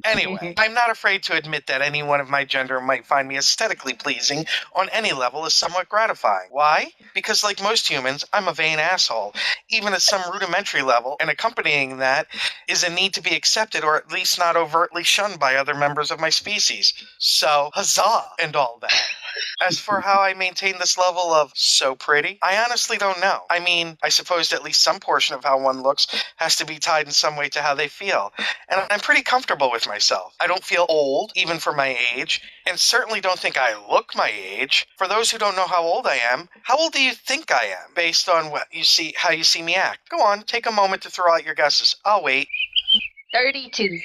Anyway, I'm not afraid to admit that anyone of my gender might find me aesthetically pleasing on any level is somewhat gratifying. Why? Because like most humans, I'm a vain asshole, even at some rudimentary level, and accompanying that is a need to be accepted or at least not overtly shunned by other members of my species. So, huzzah and all that. As for how I maintain this level of so pretty, I honestly don't know. I mean, I suppose at least some portion of how one looks has to be tied in some way to how they feel. And I'm pretty comfortable with myself. I don't feel old, even for my age, and certainly don't think I look my age. For those who don't know how old I am, how old do you think I am, based on what you see, how you see me act? Go on, take a moment to throw out your guesses. I'll wait. 32.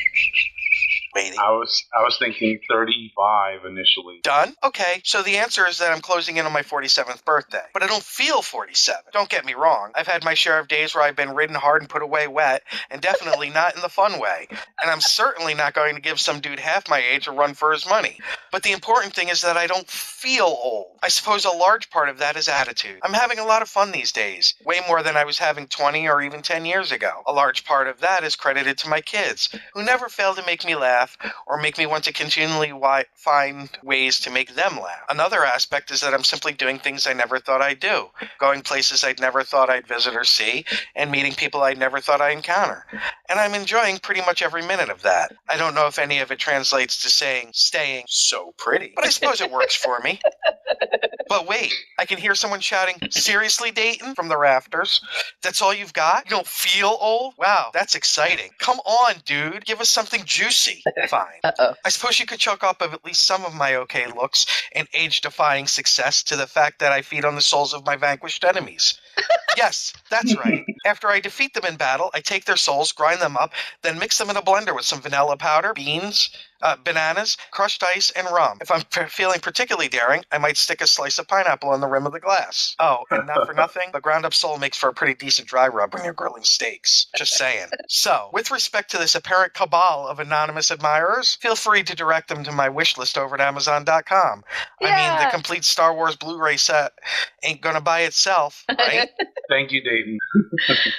Waiting. I was thinking 35 initially. Done? Okay, so the answer is that I'm closing in on my 47th birthday. But I don't feel 47. Don't get me wrong. I've had my share of days where I've been ridden hard and put away wet, and definitely not in the fun way. And I'm certainly not going to give some dude half my age a run for his money. But the important thing is that I don't feel old. I suppose a large part of that is attitude. I'm having a lot of fun these days, way more than I was having 20 or even 10 years ago. A large part of that is credited to my kids, who never fail to make me laugh or make me want to continually find ways to make them laugh. Another aspect is that I'm simply doing things I never thought I'd do, going places I'd never thought I'd visit or see, and meeting people I never thought I'd encounter. And I'm enjoying pretty much every minute of that. I don't know if any of it translates to staying so pretty, but I suppose it works for me. But wait, I can hear someone shouting, "Seriously, Dayton?" from the rafters. That's all you've got? You don't feel old? Wow, that's exciting. Come on, dude. Give us something juicy. Fine. I suppose you could chalk up of at least some of my okay looks and age-defying success to the fact that I feed on the souls of my vanquished enemies. Yes, that's right. After I defeat them in battle, I take their souls, grind them up, then mix them in a blender with some vanilla powder, beans, bananas, crushed ice, and rum. If I'm feeling particularly daring, I might stick a slice of pineapple on the rim of the glass. Oh, and not for nothing, the ground-up soul makes for a pretty decent dry rub when you're grilling steaks. Just saying. So, with respect to this apparent cabal of anonymous admirers, feel free to direct them to my wish list over at Amazon.com. Yeah. I mean, the complete Star Wars Blu-ray set ain't gonna buy itself, right? Thank you, Dayton.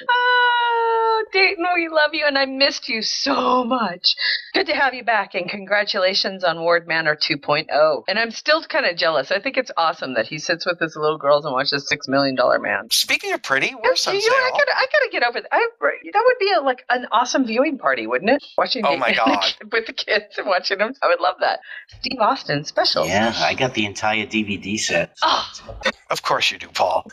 Oh, Dayton, we love you, and I missed you so much. Good to have you back, and congratulations on Ward Manor 2.0. And I'm still kind of jealous. I think it's awesome that he sits with his little girls and watches $6 Million Man. Speaking of pretty, where's on sale? I gotta get over that. That would be an awesome viewing party, wouldn't it? Watching Oh my God. with the kids and watching them. I would love that. Steve Austin special. Yeah, I got the entire DVD set. Oh. Of course you do, Paul.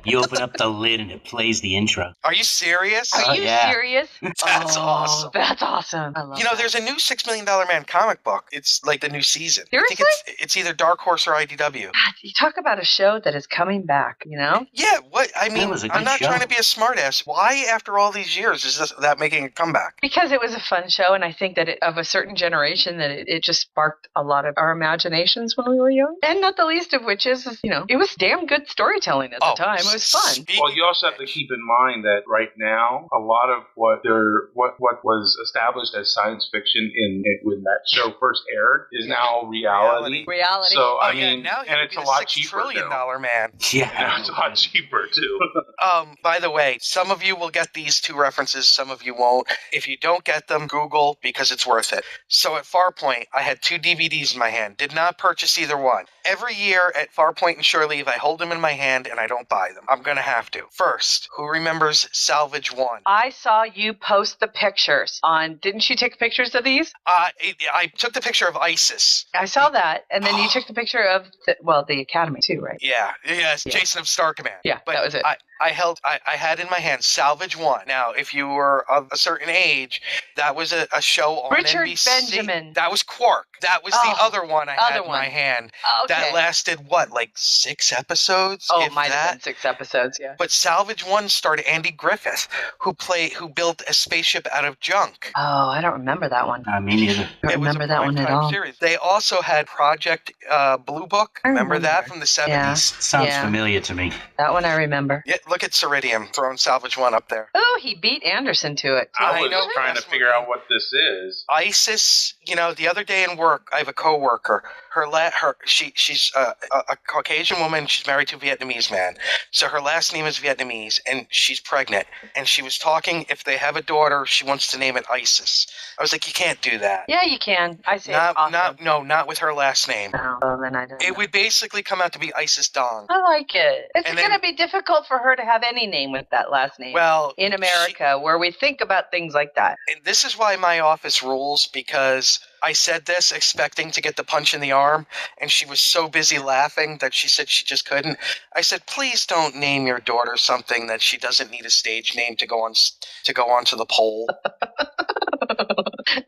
You open up the lid and it plays the intro. Are you serious? Are you serious? That's awesome. That's awesome. I love there's a new $6 Million Man comic book. It's like the new season. Seriously? I think it's either Dark Horse or IDW. God, you talk about a show that is coming back, you know? Yeah, what? I mean, was a I'm good not show. trying to be a smartass. Why, after all these years, is that making a comeback? Because it was a fun show, and I think that of a certain generation, that it just sparked a lot of our imaginations when we were young. And not the least of which is, it was damn good storytelling at the time. It was fun. Well, you also have to keep in mind that right now, a lot of what was established as science fiction when that show first aired is now reality. Reality. So Oh, I mean, now and it's a lot cheaper. $6 trillion man. Yeah, and it's a lot cheaper too. By the way, some of you will get these two references, some of you won't. If you don't get them, Google, because it's worth it. So at Farpoint, I had 2 DVDs in my hand. Did not purchase either one. Every year at Farpoint and Shore Leave, I hold them in my hand and I don't buy them. I'm going to have to. First, who remembers Salvage 1? I saw you post the pictures on. Didn't you take pictures of these? I took the picture of ISIS. I saw that, and then you took the picture of the Academy too, right? Yeah, it's Jason of Star Command. Yeah, but that was it. I had in my hand Salvage 1. Now, if you were of a certain age, that was a show on Richard NBC. Benjamin. That was Quark. That was the other one I had in my hand. Okay. That lasted, 6 episodes? Oh, if it might that? have been 6 episodes, yeah. But Salvage 1 starred Andy Griffith, who built a spaceship out of junk. Oh, I don't remember that one. Me neither. I don't remember that one at all. Series. They also had Project Blue Book. Remember that from the 70s? Yeah. Sounds familiar to me. That one I remember. Yeah, look at Ceridium throwing Salvage 1 up there. Oh, he beat Anderson to it. I was trying to figure out what this is. ISIS, the other day in work, I have a coworker. She's a Caucasian woman. She's married to a Vietnamese man. So her last name is Vietnamese, and she's pregnant. And she was talking, if they have a daughter, she wants to name it ISIS. I was like, you can't do that. Yeah, you can. I say not with her last name. Oh, well, then I don't know. It would basically come out to be Isis Dong. I like it. It's And going to be difficult for her to have any name with that last name. Well, in America, where we think about things like that. And this is why my office rules, because I said this expecting to get the punch in the arm, and she was so busy laughing that she said she just couldn't. I said, please don't name your daughter something that she doesn't need a stage name to go onto the pole.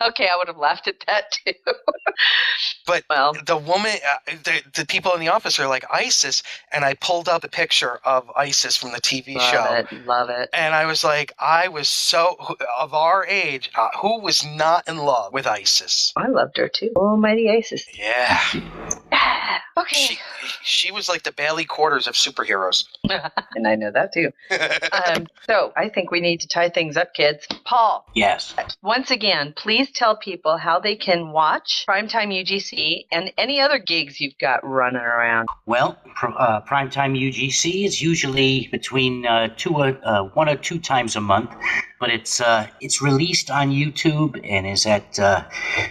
Okay, I would have laughed at that too. But the woman, the people in the office are like, ISIS, and I pulled up a picture of ISIS from the TV show. Love it. And I was like, I was so, of our age, who was not in love with ISIS? I loved her too. Almighty ISIS. Yeah. Okay. She was like the Bailey Quarters of superheroes. And I know that too. So I think we need to tie things up, kids. Paul. Yes. Once again, please tell people how they can watch Primetime UGC and any other gigs you've got running around. Well, Primetime UGC is usually between 1 or 2 times a month, but it's released on YouTube and is at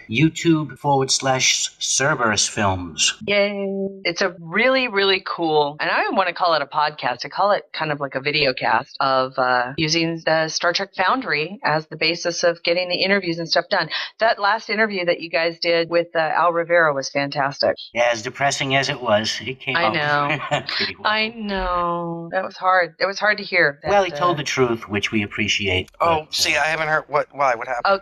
YouTube/Cerberus Films. Yay. It's a really, really cool, and I don't want to call it a podcast. I call it kind of like a video cast of using the Star Trek Foundry as the basis of getting the interviews and stuff done. That last interview that you guys did with Al Rivera was fantastic. Yeah, as depressing as it was, it came out pretty well. I know. That was hard. It was hard to hear. Well, he told the truth, which we appreciate. Oh, see, I haven't heard what happened. Oh,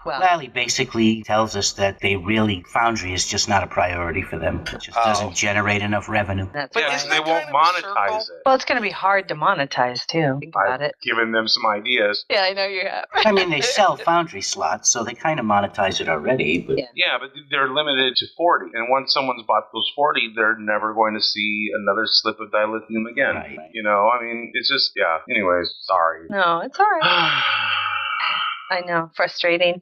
well, he basically tells us that Foundry is just not a priority for them. It just doesn't generate enough revenue. That's right. They won't monetize it. Well, it's going to be hard to monetize too. Think about it. Giving them some ideas. Yeah, I know you have. I mean, they sell Foundry slots, so they kind of monetize it already. But yeah, but they're limited to 40. And once someone's bought those 40, they're never going to see another slip of dilithium again. Right. I mean, it's just, anyways, sorry. No, it's all right. I know, frustrating,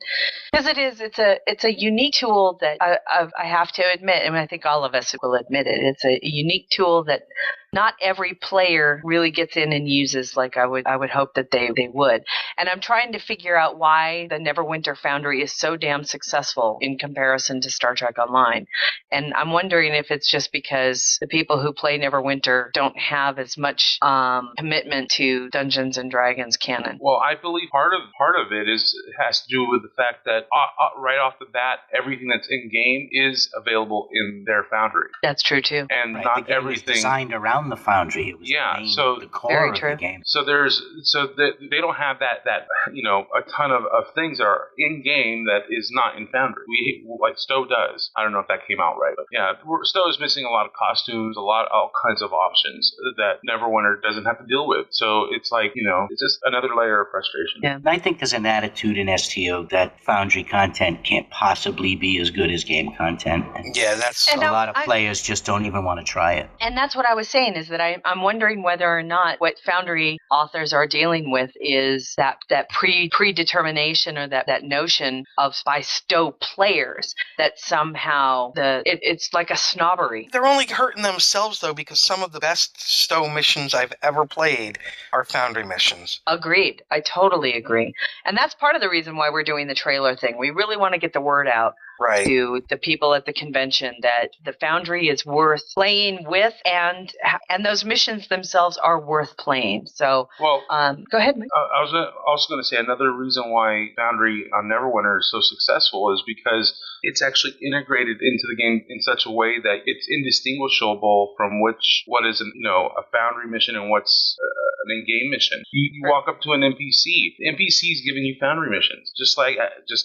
because it's a unique tool that I have to admit, and I think all of us will admit it. It's a unique tool that not every player really gets in and uses like I would hope that they would. And I'm trying to figure out why the Neverwinter Foundry is so damn successful in comparison to Star Trek Online. And I'm wondering if it's just because the people who play Neverwinter don't have as much commitment to Dungeons and Dragons canon. Well, I believe part of it has to do with the fact that right off the bat, everything that's in game is available in their Foundry. That's true too. And Right, not the game everything was designed around the Foundry. It was the core Very of true. the game. So they don't have that a ton of things that are in game that is not in Foundry. Like Stowe does. I don't know if that came out right, but yeah, Stowe is missing a lot of costumes, all kinds of options that Neverwinter doesn't have to deal with. So it's like it's just another layer of frustration. Yeah, I think there's an attitude in STO that Foundry content can't possibly be as good as game content. Yeah, that's a lot of players just don't even want to try it. And that's what I was saying, is that I'm wondering whether or not what Foundry authors are dealing with is that predetermination or that notion of by Stowe players that somehow it's like a snobbery. They're only hurting themselves, though, because some of the best Stowe missions I've ever played are Foundry missions. Agreed. I totally agree. And that's part of the reason why we're doing the trailer thing. We really want to get the word out to the people at the convention that the Foundry is worth playing with, and those missions themselves are worth playing. So, go ahead, Mike. I was also going to say another reason why Foundry on Neverwinter is so successful is because it's actually integrated into the game in such a way that it's indistinguishable from what is a Foundry mission and what's an in-game mission. You walk up to an NPC. The NPC is giving you Foundry missions, just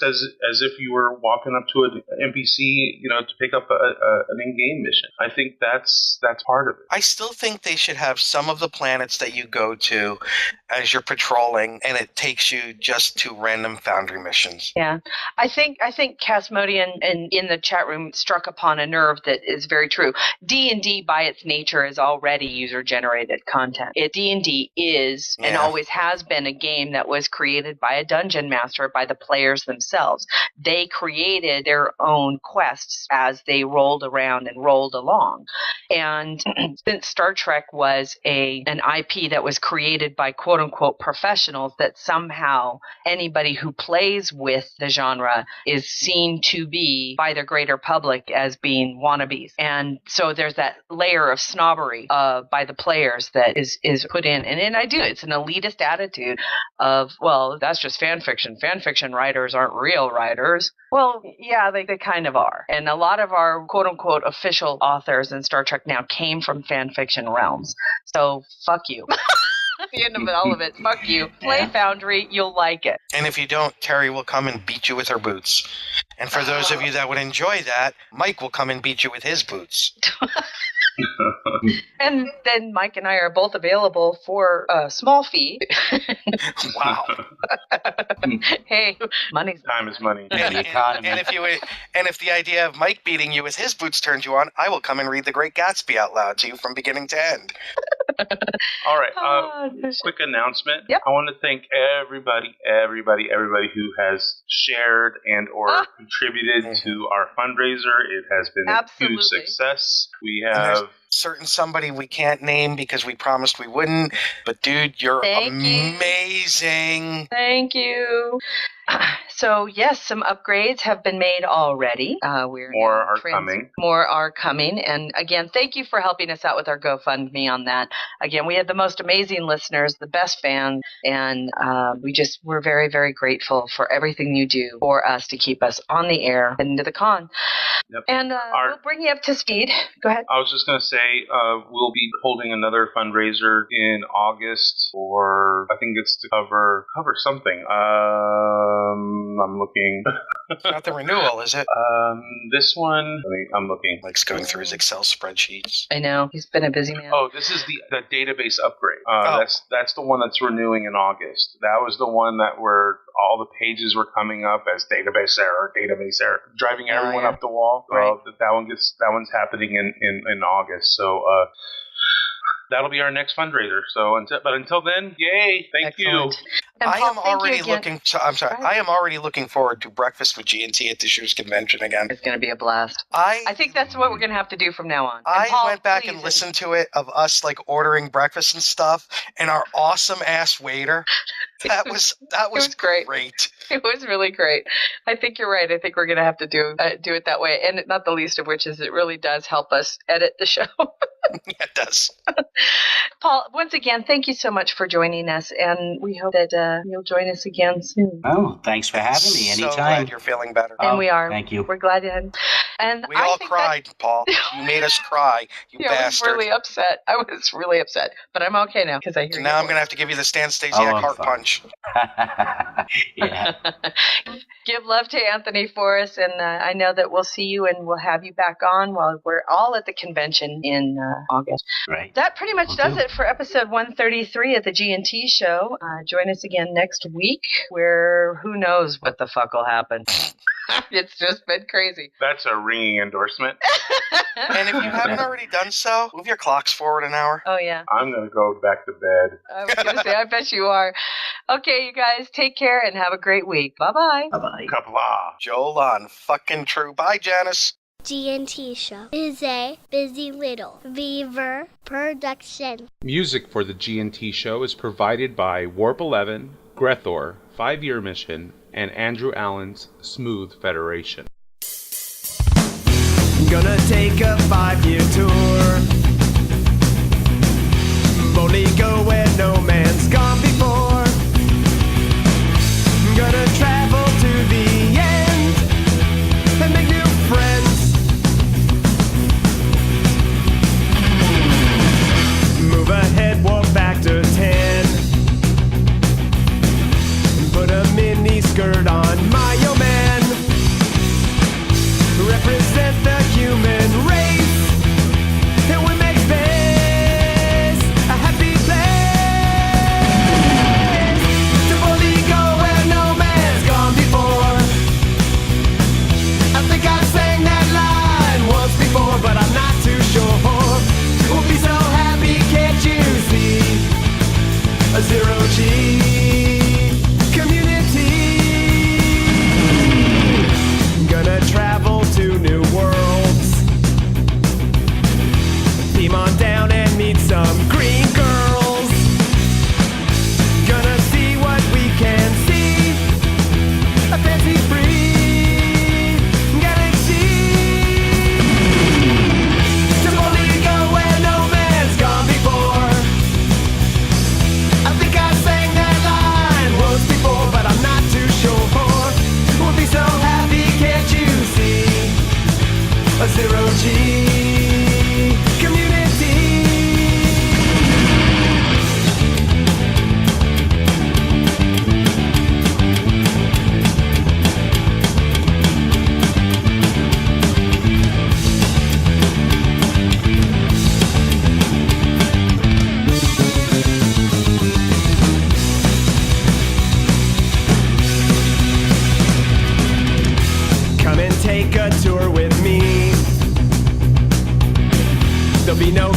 as if you were walking up to an NPC, to pick up an in-game mission. I think that's part of it. I still think they should have some of the planets that you go to as you're patrolling, and it takes you just to random Foundry missions. Yeah, I think Casmodian in the chat room struck upon a nerve that is very true. D&D by its nature is already user-generated content. D&D is and always has been a game that was created by a dungeon master, by the players themselves. They created their own quests as they rolled around and rolled along. And since Star Trek was an IP that was created by quote-unquote professionals, that somehow anybody who plays with the genre is seen to be by the greater public as being wannabes. And so there's that layer of snobbery by the players that is put in. And I do. It's an elitist attitude of, well, that's just fan fiction. Fan fiction writers aren't real writers. Well, yeah, they kind of are. And a lot of our quote-unquote official authors in Star Trek now came from fan fiction realms. So fuck you. At the end of all of it, fuck you. Play Foundry, you'll like it. And if you don't, Terry will come and beat you with her boots. And for those of you that would enjoy that, Mike will come and beat you with his boots. And then Mike and I are both available for a small fee. Wow. Hey, money's time is money. And if the idea of Mike beating you with his boots turns you on, I will come and read The Great Gatsby out loud to you from beginning to end. All right. Quick announcement. Yep. I want to thank everybody who has shared and or contributed to our fundraiser. It has been a huge success. We have certain somebody we can't name because we promised we wouldn't. But dude, you're amazing. Thank you. So yes, some upgrades have been made already. More are coming. More are coming. And again, thank you for helping us out with our GoFundMe on that. Again, we had the most amazing listeners, the best fans, and we're very, very grateful for everything you do for us to keep us on the air and into the con. Yep. And we'll bring you up to speed. Go ahead. I was just going to say we'll be holding another fundraiser in August for, I think it's to cover something. I'm looking. It's not the renewal, is it? This one. I'm looking. Mike's going through his Excel spreadsheets. I know. He's been a busy man. Oh, this is the database upgrade. That's the one that's renewing in August. That was the one that where all the pages were coming up as database error, driving everyone up the wall. Right. That one's happening in August. So that'll be our next fundraiser. So until then, yay! Thank Excellent. you. And I Paul, am thank you already again. looking. I'm sorry. I am already looking forward to breakfast with G&T at this year's convention again. It's going to be a blast. I think that's what we're going to have to do from now on. And I Paul, went back please, and listened to it of us like ordering breakfast and stuff, and our awesome ass waiter. That was great. It was really great. I think you're right. I think we're going to have to do it that way, and not the least of which is it really does help us edit the show. Yeah, it does. Paul, once again, thank you so much for joining us, and we hope that you'll join us again soon. Oh, thanks for having me. So Anytime. glad you're feeling better. And we are. Thank you. We're glad you had. And We all cried, Paul. You made us cry, you bastard. I was really upset. But I'm okay now because I hear you. Now I'm going to have to give you the Stan Stasiak heart punch. Yeah. Give love to Anthony for us, and I know that we'll see you and we'll have you back on while we're all at the convention in August. Right. That pretty much does it for episode 133 of the G&T show. Join us again next week, where who knows what the fuck will happen. It's just been crazy. That's a ringing endorsement. And if you haven't already done so, move your clocks forward an hour. Oh, yeah. I'm going to go back to bed. I was going to say, I bet you are. Okay, you guys, take care and have a great week. Bye-bye. Bye-bye. Kapla. Jolan, fucking true. Bye, Janice. G&T Show is a Busy Little Beaver production. Music for the G&T show is provided by Warp 11, Grethor, 5-Year Mission, and Andrew Allen's Smooth Federation. Gonna take a 5-year tour. Boldly go where no man's gone before. Gonna travel to the end and make new friends. Move ahead, warp factor 10. Put a mini skirt on my old man. Represent the human race. And we make space a happy place. To boldly go where no man's gone before. I think I sang that line once before, but I'm not too sure. We'll be so happy, can't you see? A zero-G gonna travel to new worlds. Beam on down and meet some green girls. Gonna see what we can see. A fancy-free galaxy. To boldly go where no man's gone before. I think I sang that line once before, but I'm not too sure. We'll be so happy, can't you see? A zero-G community. Come and take a tour with me. There'll be no